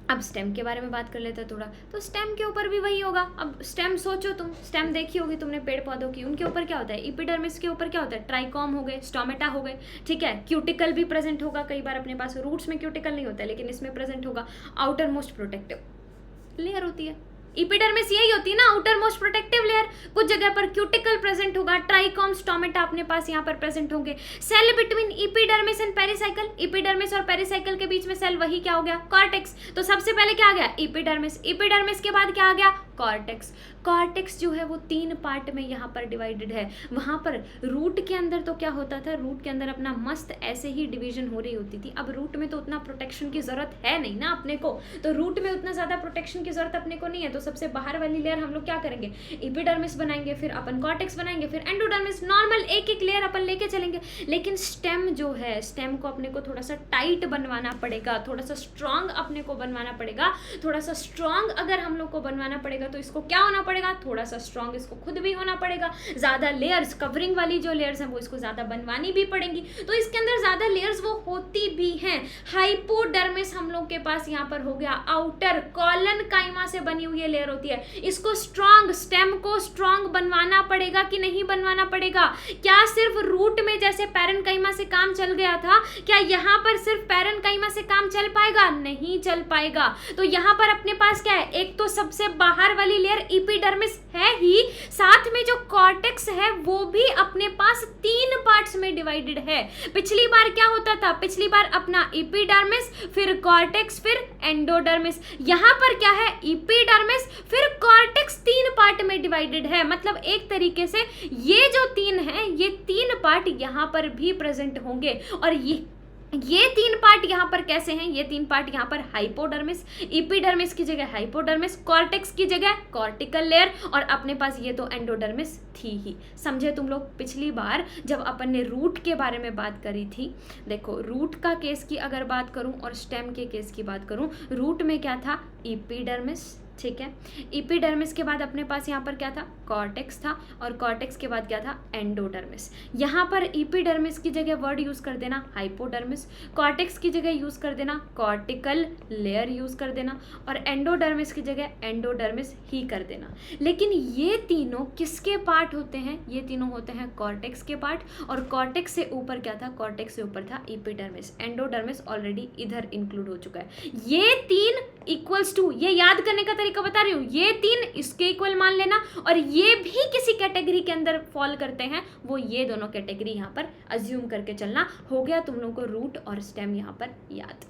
अब स्टेम के बारे में बात कर लेते हैं थोड़ा। तो स्टेम के ऊपर भी वही होगा। अब स्टेम सोचो, तुम स्टेम देखी होगी तुमने पेड़ पौधों की, उनके ऊपर क्या होता है, एपिडर्मिस के ऊपर क्या होता है, ट्राइकॉम हो गए, स्टोमेटा हो गए, ठीक है। क्यूटिकल भी प्रेजेंट होगा कई बार अपने पास, रूट्स में क्यूटिकल नहीं होता है लेकिन इसमें प्रेजेंट होगा। आउटर मोस्ट प्रोटेक्टिव लेयर होती है एपिडर्मिस, यही होती है ना, आउटर मोस्ट प्रोटेक्टिव लेयर। कुछ जगह पर क्यूटिकल प्रेजेंट होगा, ट्राइकॉम स्टोमेटा अपने पास यहाँ पर प्रेजेंट होंगे। Cell between epidermis and pericycle, epidermis और पेरिसाइकल के बीच में सेल, वही क्या हो गया, कॉर्टेक्स। तो सबसे पहले क्या आ गया, एपिडर्मिस, एपिडर्मिस के बाद क्या आ गया, कॉर्टेक्स। कॉर्टेक्स जो है वो 3 पार्ट में यहाँ पर डिवाइडेड है। वहां पर रूट के अंदर तो क्या होता था, रूट के अंदर अपना मस्त ऐसे ही डिवीजन हो रही होती थी। अब रूट में तो उतना प्रोटेक्शन की जरूरत है नहीं ना अपने को, तो रूट में उतना ज्यादा प्रोटेक्शन की जरूरत अपने को नहीं है। तो सबसे बाहर वाली लेयर हम लोग क्या करेंगे, एपिडर्मिस बनाएंगे, फिर अपन कॉर्टेक्स बनाएंगे, फिर एंडोडर्मिस, नॉर्मल एक एक लेयर अपन लेके चलेंगे। लेकिन स्टेम जो है, स्टेम को अपने को थोड़ा सा टाइट बनवाना पड़ेगा, थोड़ा सा स्ट्रांग अपने को बनवाना पड़ेगा। थोड़ा सा स्ट्रांग अगर हम लोग को बनवाना पड़ेगा तो इसको क्या होना पड़ेगा, थोड़ा सा स्ट्रांग इसको खुद भी होना पड़ेगा। ज्यादा लेयर्स, कवरिंग वाली जो लेयर्स हैं वो इसको ज्यादा बनवानी भी पड़ेंगी। तो इसके अंदर ज्यादा लेयर्स वो होती भी हैं। हाइपोडर्मिस हम लोग के पास यहाँ पर हो गया, आउटर कॉलन काइमा से बनी हुई लेयर होती है। इसको स्ट्रांग, स्टेम को स्ट्रांग बनवाना पड़ेगा कि नहीं बनवाना पड़ेगा। क्या सिर्फ रूट में जैसे पैरेन्काइमा से काम चल गया था, क्या यहाँ पर सिर्फ पैरेन्काइमा से काम चल पाएगा, नहीं चल पाएगा। तो यहाँ पर अपने पास क्या है, एक तो सबसे बाहर वाली लेयर एपिडर्मिस है ही, साथ में जो कॉर्टेक्स है वो भी अपने पास 3 पार्ट्स में डिवाइडेड है। पिछली बार क्या होता था, पिछली बार अपना एपिडर्मिस, फिर कॉर्टेक्स, फिर एंडोडर्मिस। यहाँ पर क्या है, एपिडर्मिस फिर कॉर्टेक्स, 3 पार्ट में डिवाइडेड है। मतलब एक तरीके से ये जो 3 है, ये 3 पार्ट यहाँ पर भी प्रेजेंट होंगे। और ये 3 पार्ट यहाँ पर कैसे हैं, ये 3 पार्ट यहाँ पर हाइपोडर्मिस, एपिडर्मिस की जगह हाइपोडर्मिस, कॉर्टेक्स की जगह कॉर्टिकल लेयर, और अपने पास ये तो एंडोडर्मिस थी ही। समझे तुम लोग, पिछली बार जब अपन ने रूट के बारे में बात करी थी, देखो रूट का केस की अगर बात करूं और स्टेम के केस की बात करूं, रूट में क्या था, एपिडर्मिस, ठीक है। एपिडर्मिस के बाद अपने पास यहाँ पर क्या था, कॉर्टेक्स था, और कॉर्टेक्स के बाद क्या था, एंडोडर्मिस। यहाँ पर एपिडर्मिस की जगह वर्ड यूज कर देना हाइपोडर्मिस, कॉर्टेक्स की जगह यूज कर देना कॉर्टिकल लेयर यूज कर देना, और एंडोडर्मिस की जगह एंडोडर्मिस ही कर देना। लेकिन ये तीनों किसके पार्ट होते हैं, ये तीनों होते हैं कॉर्टेक्स के पार्ट, और कॉर्टेक्स से ऊपर क्या था, कॉर्टेक्स से ऊपर था एपिडर्मिस। एंडोडर्मिस ऑलरेडी इधर इंक्लूड हो चुका है। ये 3 इक्वल्स टू, ये याद करने का तरीका बता रही हूँ, ये 3 इसके इक्वल मान लेना, और ये भी किसी कैटेगरी के अंदर फॉल करते हैं, वो ये दोनों कैटेगरी यहाँ पर अज्यूम करके चलना। हो गया तुम लोगों को रूट और स्टेम यहाँ पर याद,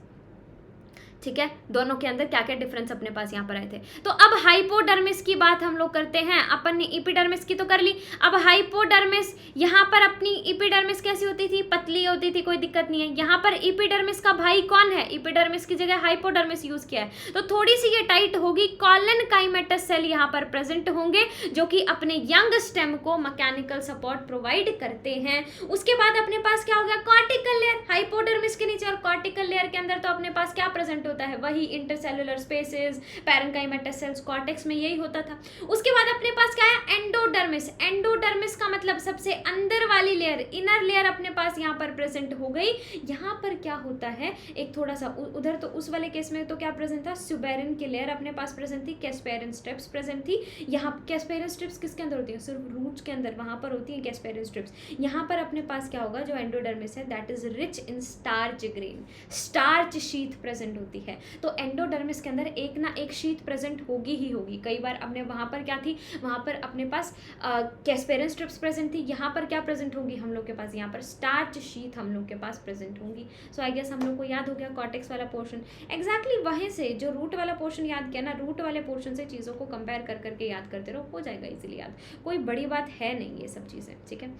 ठीक है। दोनों के अंदर क्या क्या डिफरेंस अपने पास यहाँ पर आए थे। तो अब हाइपोडर्मिस की बात हम लोग करते हैं। अपन ने एपिडर्मिस की तो कर ली, अब हाइपोडर्मिस, यहाँ पर अपनी एपिडर्मिस कैसी होती थी, पतली होती थी, कोई दिक्कत नहीं है। यहाँ पर एपिडर्मिस का भाई कौन है, एपिडर्मिस की जगह हाइपोडर्मिस यूज किया है, तो थोड़ी सी ये टाइट होगी। कॉलन काइमेटस सेल यहाँ पर प्रेजेंट होंगे जो कि अपने यंग स्टेम को मैकेनिकल सपोर्ट प्रोवाइड करते हैं। उसके बाद अपने पास क्या हो गया, कॉर्टिकल लेयर, हाइपोडर्मिस के नीचे और कॉर्टिकल लेयर के अंदर तो अपने पास क्या प्रेजेंट होता है, वही intercellular spaces, parenchymatous sales, cortex में यही होता था। उसके बाद अपने पास क्या है, एंडोडर्मिस। एंडोडर्मिस का मतलब सबसे अंदर वाली लेयर, इनर लेयर अपने पास यहाँ पर प्रेजेंट हो गई। यहाँ पर क्या होता है, एक थोड़ा सा उधर तो उस वाले केस में तो क्या प्रेजेंट था, सुबेरिन की लेयर अपने पास प्रेजेंट थी, कैस्पेरिन स्ट्रिप्स प्रेजेंट थी। यहाँ कैस्पेरिन स्ट्रिप्स किसके अंदर होती है, सिर्फ रूट्स के अंदर, वहां पर होती है कैस्पेरिन स्ट्रिप्स। यहाँ पर अपने पास क्या होगा, जो एंडोडर्मिस है that is rich in starch grain, starch sheath present होती है। होती है। तो एंडोडर्मिस के अंदर एक ना एक शीट प्रेजेंट होगी ही होगी। कई बार अपने वहाँ पर क्या थी, वहाँ पर अपने पास कैस्पेरिन स्ट्रिप्स प्रेजेंट थी, यहाँ पर क्या प्रेजेंट होंगी हम लोग के पास, यहाँ पर स्टार्च शीट हम लोग के पास प्रेजेंट होंगी। सो आई गेस हम लोग को याद हो गया कॉर्टेक्स वाला पोर्शन। एग्जैक्टली वहीं से जो रूट वाला पोर्शन याद किया ना, रूट वाले पोर्शन से चीज़ों को कंपेयर कर करके याद करते रहो, हो जाएगा इजीली याद, कोई बड़ी बात है नहीं ये सब चीज़ें, ठीक है।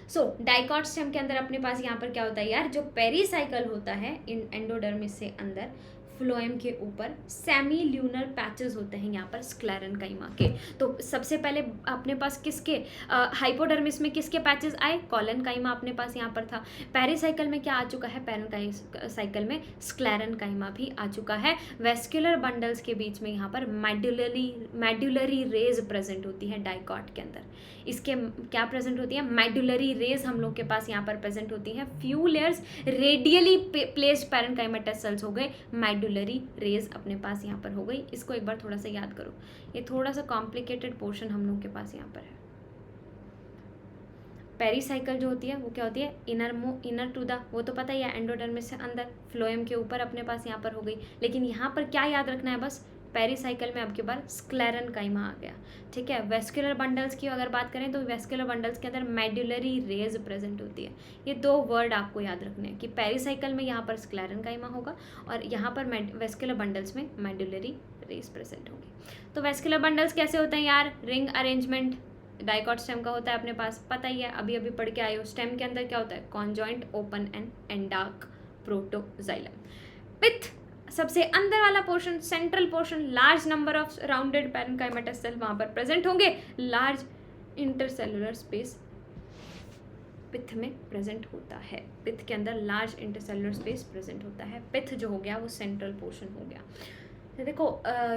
सो डाइकॉट स्टेम के अंदर अपने पास यहाँ पर क्या होता है यार, जो पेरीसाइकल होता है इन एंडोडर्मिस से अंदर फ्लोएम के ऊपर सेमी ल्यूनर पैचेस होते हैं यहाँ पर स्क्लेरेनकाइमा के। तो सबसे पहले अपने पास किसके हाइपोडर्मिस में किसके पैचेस आए, कॉलेनकाइमा अपने पास यहाँ पर था। पेरीसाइकल में क्या आ चुका है, पेरेनकाइसाइकल में स्क्लेरेनकाइमा भी आ चुका है। वेस्कुलर बंडल्स के बीच में यहाँ पर मेडुलरी रेज प्रेजेंट होती है डाइकॉट के अंदर। इसके क्या प्रेजेंट होती है, मेडुलरी रेज हम लोग के पास यहाँ पर प्रेजेंट होती है। Few layers radially placed parenchymatous cells हो गए, मेडुलरी रेज अपने पास यहाँ पर हो गई। इसको एक बार थोड़ा सा याद करो, ये थोड़ा सा कॉम्प्लिकेटेड पोर्शन हम लोग के पास यहाँ पर है। पेरीसाइकिल जो होती है वो क्या होती है, इनर टू द, वो तो पता ही है, एंडोडर्मिस से अंदर, फ्लोएम के ऊपर अपने पास यहाँ पर हो गई। लेकिन यहाँ पर क्या याद रखना है, बस पेरीसाइकिल में अब की बार स्क्लेरेनकाइमा आ गया, ठीक है। वेस्कुलर बंडल्स की अगर बात करें तो वेस्कुलर बंडल्स के अंदर मेडुलरी रेज प्रेजेंट होती है। ये दो वर्ड आपको याद रखने हैं कि पेरीसाइकिल में यहाँ पर स्क्लेरेनकाइमा होगा और यहाँ पर वेस्कुलर बंडल्स में मेडुलरी रेज प्रेजेंट होंगी। तो वेस्कुलर बंडल्स कैसे होते हैं यार, रिंग अरेंजमेंट डाइकॉट स्टेम का होता है अपने पास, पता ही है, अभी अभी पढ़ के आए हो। स्टेम के अंदर क्या होता है, conjoint, open and endarch protoxylem. Pith सबसे अंदर वाला portion, central portion, large number of rounded parenchymatous cell वहां पर प्रेजेंट होंगे। लार्ज इंटरसेलुलर स्पेस पिथ में प्रेजेंट होता है। पिथ के अंदर लार्ज इंटरसेलुलर स्पेस प्रेजेंट होता है। पिथ जो हो गया वो सेंट्रल पोर्शन हो गया। तो देखो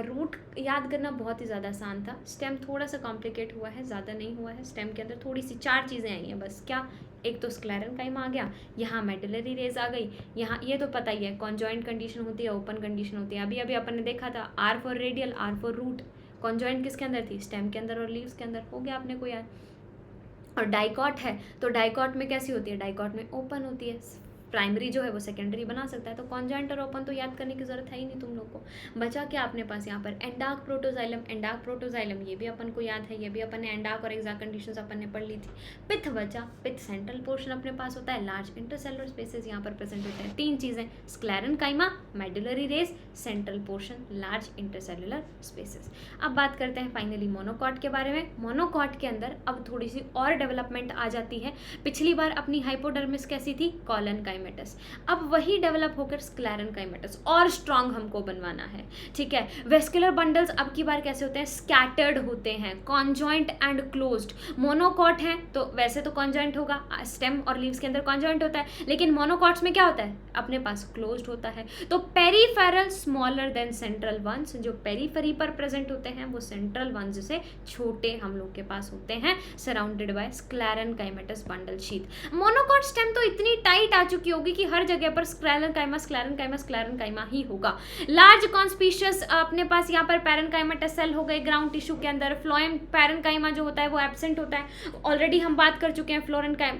रूट याद करना बहुत ही ज़्यादा आसान था, स्टेम थोड़ा सा कॉम्प्लिकेट हुआ है, ज़्यादा नहीं हुआ है। स्टेम के अंदर थोड़ी सी 4 चीज़ें आई हैं बस, क्या, एक तो स्क्लेरेनकाइमा आ गया, यहाँ मेडुलरी रेज आ गई, यहाँ ये तो पता ही है कॉन्जॉइंट कंडीशन होती है, ओपन कंडीशन होती है। अभी अभी अपन ने देखा था R for radial, R for root. Conjoint किसके अंदर थी, स्टेम के अंदर और लीव्स के अंदर, हो गया अपने को याद। और डाइकॉट है तो डाइकॉट में कैसी होती है, डाइकॉट में ओपन होती है। प्राइमरी जो है वो सेकेंडरी बना सकता है। तो कॉन्जॉइंट और ओपन तो याद करने की जरूरत है ही नहीं तुम लोग को। बचा क्या अपने पास यहाँ पर, एंडार्क प्रोटोजाइलम। एंडार्क प्रोटोजाइलम ये भी अपन को याद है, ये भी अपन ने एंडार्क और एक्साक्ट कंडीशंस अपन ने पढ़ ली थी। पिथ बचा, पिथ सेंट्रल पोर्शन अपने पास होता है, लार्ज इंटरसेलुलर स्पेसेस यहाँ पर प्रेजेंट होते हैं। 3 चीजें, sclerenchyma, medullary rays, central portion, large intercellular spaces. अब बात करते हैं फाइनली मोनोकॉट के बारे में। मोनोकॉट के अंदर अब थोड़ी सी और डेवलपमेंट आ जाती है। पिछली बार अपनी हाइपोडर्मिस कैसी थी, कॉलेनकाइमेटस, अब वही डेवलप होकर स्क्लेरेनकाइमेटस, और स्ट्रॉन्ग हमको बनवाना है, ठीक है। वेस्कुलर बंडल्स अब की बार कैसे होते हैं, स्कैटर्ड होते हैं, कॉन्जॉइंट एंड क्लोज्ड। मोनोकॉट है तो वैसे तो कॉन्जॉइंट होगा, स्टेम और लीव्स के अंदर कॉन्जॉइंट होता है, लेकिन मोनोकॉट्स में क्या होता है, अपने पास क्लोज्ड होता है। तो peripheral smaller than central ones, जो पेरीफेरी पर प्रेजेंट होते हैं वो सेंट्रल वंस से छोटे हम लोग के पास होते हैं, surrounded by sclerenchymatous bundle sheath. Monocot stem तो इतनी टाइट आ चुकी होगी कि हर जगह पर स्क्लेरेनकाइमा ही होगा। लार्ज कॉन्स्पीशियस अपने पास यहाँ पर पेरेनकाइमेटस सेल हो गए ग्राउंड टिश्यू के अंदर। फ्लोएम पेरेनकाइमा जो होता है वो एब्सेंट होता है। ऑलरेडी हम बात कर चुके हैं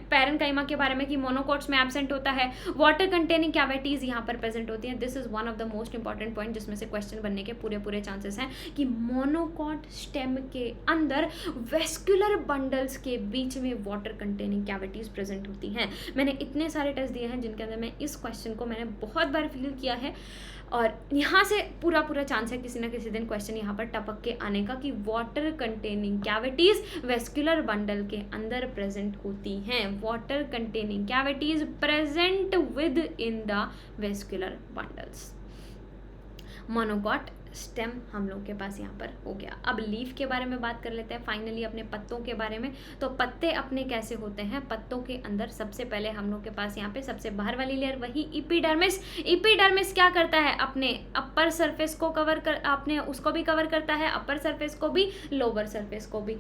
पेरेनकाइमा के बारे में कि मोनोकॉट्स में एब्सेंट होता है। वाटर कंटेनिंग कैविटीज यहाँ पर प्रेजेंट होती हैं। This is one of the most important point जिसमें से क्वेश्चन बनने के पूरे चांसेस हैं कि मोनोकॉट स्टेम के अंदर वेस्कुलर बंडल्स के बीच में वाटर कंटेनिंग कैविटीज प्रेजेंट होती हैं। मैंने इतने सारे टेस्ट दिए हैं जिनके अंदर मैं इस क्वेश्चन को मैंने बहुत बार फील किया है और यहाँ से पूरा चांस है किसी ना किसी दिन क्वेश्चन यहाँ पर टपक के आने का कि water containing cavities vascular bundle के अंदर प्रेजेंट होती हैं। Water containing cavities present with in the vascular bundles. Monocot stem हम लोग के पास यहाँ पर हो गया। अब लीफ के बारे में बात कर लेते हैं फाइनली, अपने पत्तों के बारे में। तो पत्ते अपने कैसे होते हैं, पत्तों के अंदर सबसे पहले हम लोग के पास यहाँ पे सबसे बाहर वाली लेयर वही इपीडर्मिस। इपीडर्मिस क्या करता है, अपने अपर सरफेस को कवर कर, अपने उसको भी कवर करता है, अपर सरफेस को भी, लोअर सरफेस को भी।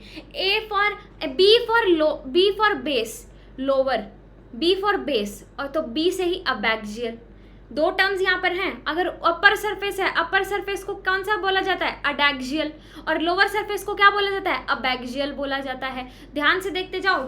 B for base, lower, B for base, और तो बी से ही अबैक्सियल, दो टर्म्स यहाँ पर हैं। अगर अपर सरफेस है, अपर सरफेस को कौन सा बोला जाता है? अडैक्सियल। और लोअर सरफेस को क्या बोला जाता है? अबैक्सियल बोला जाता है। ध्यान से देखते जाओ,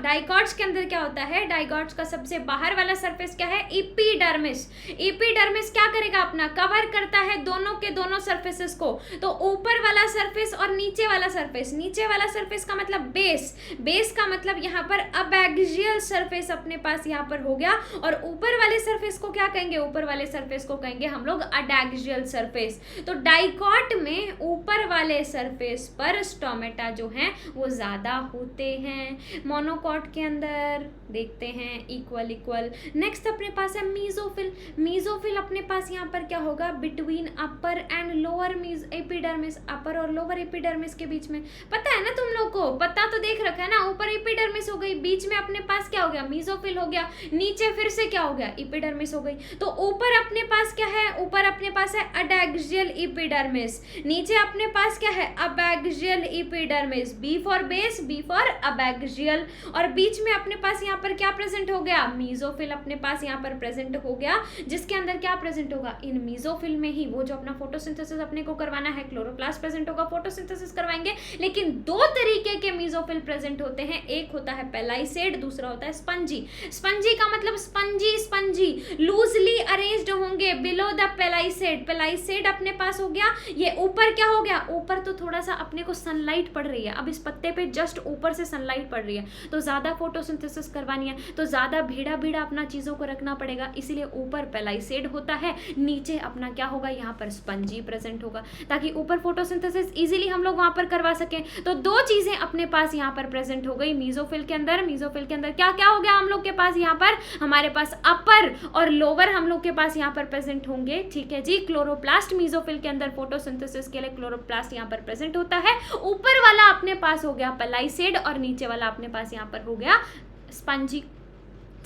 डाइकॉट्स के अंदर क्या होता है? डाइकॉट्स का सबसे बाहर वाला सरफेस क्या है? एपिडर्मिस। एपिडर्मिस क्या करेगा? अपना कवर करता है दोनों के दोनों सरफेसेस को। तो ऊपर वाला सरफेस और नीचे वाला सरफेस, नीचे वाला सरफेस का मतलब बेस, बेस का मतलब यहाँ पर अबैक्सियल सरफेस अपने पास यहाँ पर हो गया। और ऊपर वाले सरफेस को क्या कहेंगे? ऊपर वाले सरफेस को कहेंगे हम लोग अडैक्सियल सरफेस। तो डाइकॉट में ऊपर वाले सरफेस पर स्टोमेटा जो हैं वो ज्यादा होते हैं। मोनोकॉट के अंदर देखते हैं इक्वल इक्वल। नेक्स्ट अपने पास है मीजोफिल। मीजोफिल अपने पास यहाँ पर क्या होगा? Between upper and lower epidermis, upper और लोअर एपिडर्मिस के बीच में। पता है ना तुम लोग को? पता तो देख रखा है ना, ऊपर एपिडर्मिस हो गई, बीच में अपने पास क्या हो गया? मीजोफिल हो गया, नीचे फिर से क्या हो गया? एपिडर्मिस हो गई। तो ऊपर अपने पास क्या है? ऊपर अपने पास है अडैक्सियल एपिडर्मिस, नीचे अपने पास क्या है? Abaxial epidermis. B for base, B for abaxial. और बीच में अपने पास यहाँ पर क्या प्रेजेंट हो गया? मीजोफिल अपने पास यहाँ पर प्रेजेंट हो गया, जिसके अंदर क्या प्रेजेंट होगा? इन मीजोफिल में ही वो जो अपना फोटोसिंथेसिस अपने को करवाना है, क्लोरोप्लास्ट प्रेजेंट होगा, फोटोसिंथेसिस करवाएंगे। लेकिन दो तरीके के मीजोफिल प्रेजेंट होते हैं, एक होता है पेलाइसेड, दूसरा होता है स्पंजी। स्पंजी का मतलब स्पंजी, स्पंजी लूजली अरेंज्ड होंगे बिलो द पेलाइसेड। पेलाइसेड अपने पास हो गया, ये ऊपर क्या हो गया? ऊपर तो थोड़ा सा अपने को सनलाइट पड़ रही है, अब इस पत्ते पे जस्ट ऊपर से सनलाइट पड़ रही है, तो ज्यादा फोटोसिंथेसिस करवानी है तो ज्यादा भीड़ा भीड़ा अपना चीजों को रखना पड़ेगा, इसीलिए ऊपर पेलाइसेड होता है, नीचे अपना क्या होगा? यहाँ पर स्पंजी प्रेजेंट होगा, ताकि ऊपर फोटोसिंथेसिस इजीली हम लोग वहां पर करवा सकें। तो दो चीजें अपने पास यहाँ पर प्रेजेंट हो गई मीजोफिल के अंदर। मीजोफिल के अंदर क्या क्या हो गया हम लोग के पास? यहाँ पर हमारे पास अपर और लोअर हम लोग के पास यहाँ पर प्रेजेंट होंगे, ठीक है जी। क्लोरोप्लास्ट मीजोफिल के अंदर फोटोसिंथेसिस के लिए क्लोरोप्लास्ट यहाँ पर प्रेजेंट होता है। ऊपर वाला अपने पास हो गया पेलाइसेड और नीचे वाला अपने पास यहाँ पर हो गया स्पंजी,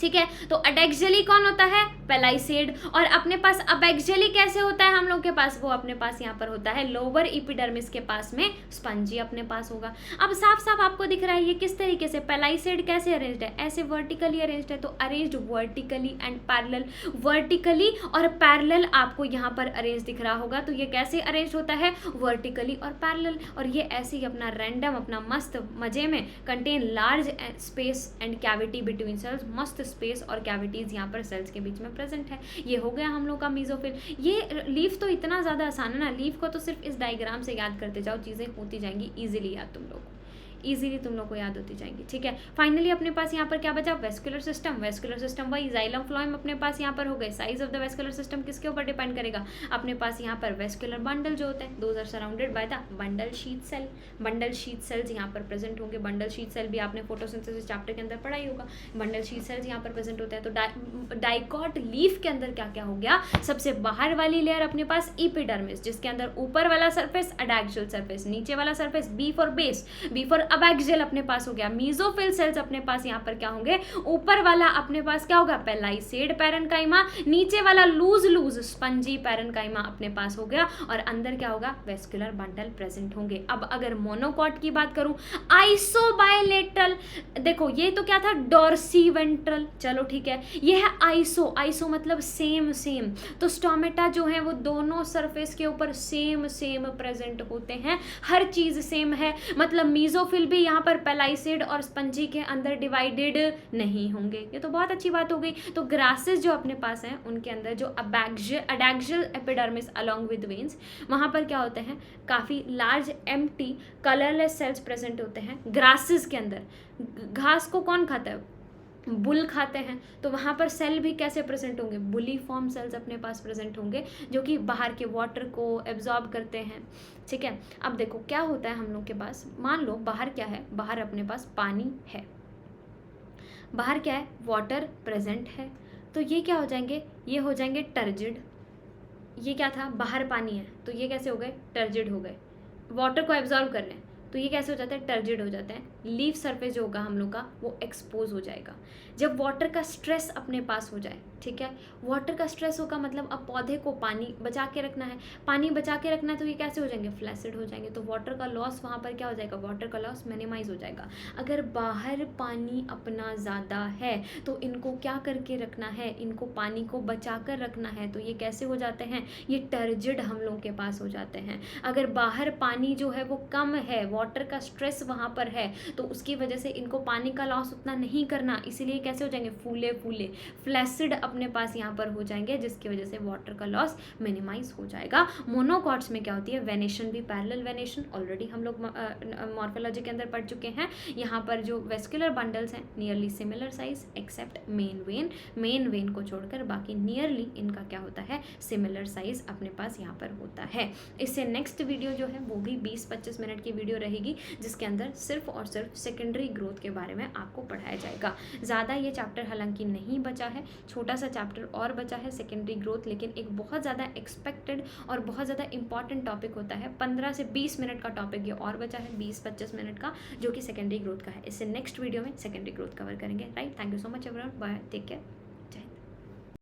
ठीक है। तो अडैक्सियली कौन होता है? पेलाइसेड। और अपने पास अबैक्सियली कैसे होता है हम लोग के पास? वो अपने पास यहाँ पर होता है लोअर एपिडर्मिस के पास में स्पंजी अपने पास होगा। अब साफ साफ आपको दिख रहा है ये किस तरीके से पेलाइसेड कैसे अरेंज्ड है? ऐसे वर्टिकली अरेंज्ड है, तो arranged vertically and parallel. Vertically और पैरेलल आपको यहाँ पर अरेंज दिख रहा होगा, तो ये कैसे अरेंज होता है? वर्टिकली और पैरेलल। और ये ऐसे ही अपना रैंडम अपना मस्त मजे में contain large space and cavity between cells, मस्त स्पेस और कैविटीज यहाँ पर सेल्स के बीच में प्रेजेंट है। ये हो गया हम लोग का मीजोफिल। ये लीफ तो इतना ज़्यादा आसान है ना, लीफ को तो सिर्फ इस डायग्राम से याद करते जाओ, चीज़ें होती जाएंगी इजीली याद तुम लोग, इजीली तुम लोग को याद होती जाएंगी, ठीक है। फाइनली अपने पास यहाँ पर क्या बचा? Vascular system. वेस्कुलर सिस्टम वही जाइलम फ्लोएम अपने पास यहाँ पर हो गए। Size of the vascular system किसके ऊपर डिपेंड करेगा? अपने पास यहाँ पर वेस्कुलर बंडल जो होते हैं, those are surrounded by the bundle sheath cell. Bundle sheath cells यहाँ पर प्रेजेंट होंगे। बंडल शीथ सेल भी आपने फोटोसिंथेसिस चैप्टर के अंदर पढ़ा ही होगा। बंडल शीथ सेल्स यहाँ पर प्रेजेंट होते हैं। तो डाइकॉट लीफ के अंदर क्या क्या हो गया? सबसे बाहर वाली लेयर अपने पास एपिडर्मिस, जिसके अंदर ऊपर वाला सरफेस अडैक्सियल सरफेस, नीचे वाला surface B for base, B for abaxial अपने पास हो गया। मीजोफिल सेल्स अपने पास यहाँ पर क्या होंगे? ऊपर वाला अपने पास क्या होगा? पेलाइसेड पैरेन्काइमा, नीचे वाला लूज लूज स्पंजी पैरेन्काइमा अपने पास हो गया, और अंदर क्या होगा? वेस्कुलर बंडल प्रेजेंट होंगे। अब अगर मोनोकॉट की बात करूं, आइसोबायलेटरल, देखो ये तो क्या था? डॉर्सीवेंट्रल, चलो ठीक है। ये है आइसो, आइसो मतलब सेम सेम, तो स्टोमेटा जो है वो दोनों सरफेस के ऊपर सेम सेम प्रेजेंट होते हैं, हर चीज सेम है। मतलब मीजोफिल भी यहाँ पर पेलाइसेड और स्पंजी के अंदर डिवाइडेड नहीं होंगे, ये तो बहुत अच्छी बात हो गई। तो ग्रासेस जो अपने पास हैं उनके अंदर जो अडैक्सियल एपिडर्मिस अलोंग विद वेन्स, वहाँ पर क्या होते हैं? काफ़ी large empty colourless cells present होते हैं ग्रासेस के अंदर। घास को कौन खाता है? बुल खाते हैं, तो वहाँ पर सेल भी कैसे प्रेजेंट होंगे? बुली फॉर्म सेल्स अपने पास प्रेजेंट होंगे, जो कि बाहर के वाटर को एब्जॉर्ब करते हैं, ठीक है। अब देखो क्या होता है हम लोग के पास, मान लो बाहर क्या है? बाहर अपने पास पानी है, बाहर क्या है? वाटर प्रेजेंट है, तो ये क्या हो जाएंगे? ये हो जाएंगे टर्जिड। ये क्या था? बाहर पानी है, तो ये कैसे हो गए? टर्जिड हो गए, वाटर को एब्जॉर्ब कर रहे हैं, तो ये कैसे हो जाता है, टर्जिड हो जाता है। लीफ सरफेस जो होगा हम लोग का वो एक्सपोज हो जाएगा। जब वाटर का स्ट्रेस अपने पास हो जाए, ठीक है, वाटर का स्ट्रेस होगा मतलब अब पौधे को पानी बचा के रखना है, पानी बचा के रखना है, तो ये कैसे हो जाएंगे, फ्लैसिड हो जाएंगे। तो वाटर का लॉस वहाँ पर क्या हो जाएगा, वाटर का लॉस मिनिमाइज हो जाएगा। अगर बाहर पानी अपना ज़्यादा है तो इनको क्या करके रखना है, इनको पानी को बचा कर रखना है, तो ये कैसे हो जाते हैं, ये टर्जिड हम लोग के पास हो जाते हैं। अगर बाहर पानी जो है वो कम है, वाटर का स्ट्रेस वहाँ पर है, तो उसकी वजह से इनको पानी का लॉस उतना नहीं करना, इसीलिए कैसे हो जाएंगे, फूले फूले फ्लैसिड अपने पास यहाँ पर हो जाएंगे, जिसकी वजह से वाटर का लॉस मिनिमाइज हो जाएगा। मोनोकॉट्स में क्या होती है, वेनेशन भी, पैरेलल वेनेशन ऑलरेडी हम लोग मॉर्फोलॉजी के अंदर पढ़ चुके हैं। यहाँ पर जो वेस्कुलर बंडल्स हैं nearly similar size except main vein को छोड़कर बाकी नियरली इनका क्या होता है, सिमिलर साइज अपने पास यहाँ पर होता है। इससे नेक्स्ट वीडियो जो है वो भी 20-25 मिनट की वीडियो रहेगी, जिसके अंदर सिर्फ और सिर्फ सेकेंडरी ग्रोथ के बारे में आपको पढ़ाया जाएगा। ज़्यादा ये चैप्टर हालांकि नहीं बचा है, छोटा सा चैप्टर और बचा है सेकेंडरी ग्रोथ, लेकिन एक बहुत ज़्यादा एक्सपेक्टेड और बहुत ज़्यादा इंपॉर्टेंट टॉपिक होता है। 15 से 20 मिनट का टॉपिक ये और बचा है, 20-25 मिनट का, जो कि सेकेंडरी ग्रोथ का है। इससे नेक्स्ट वीडियो में सेकेंडरी ग्रोथ कवर करेंगे। Right, thank you so much everyone, bye, take care.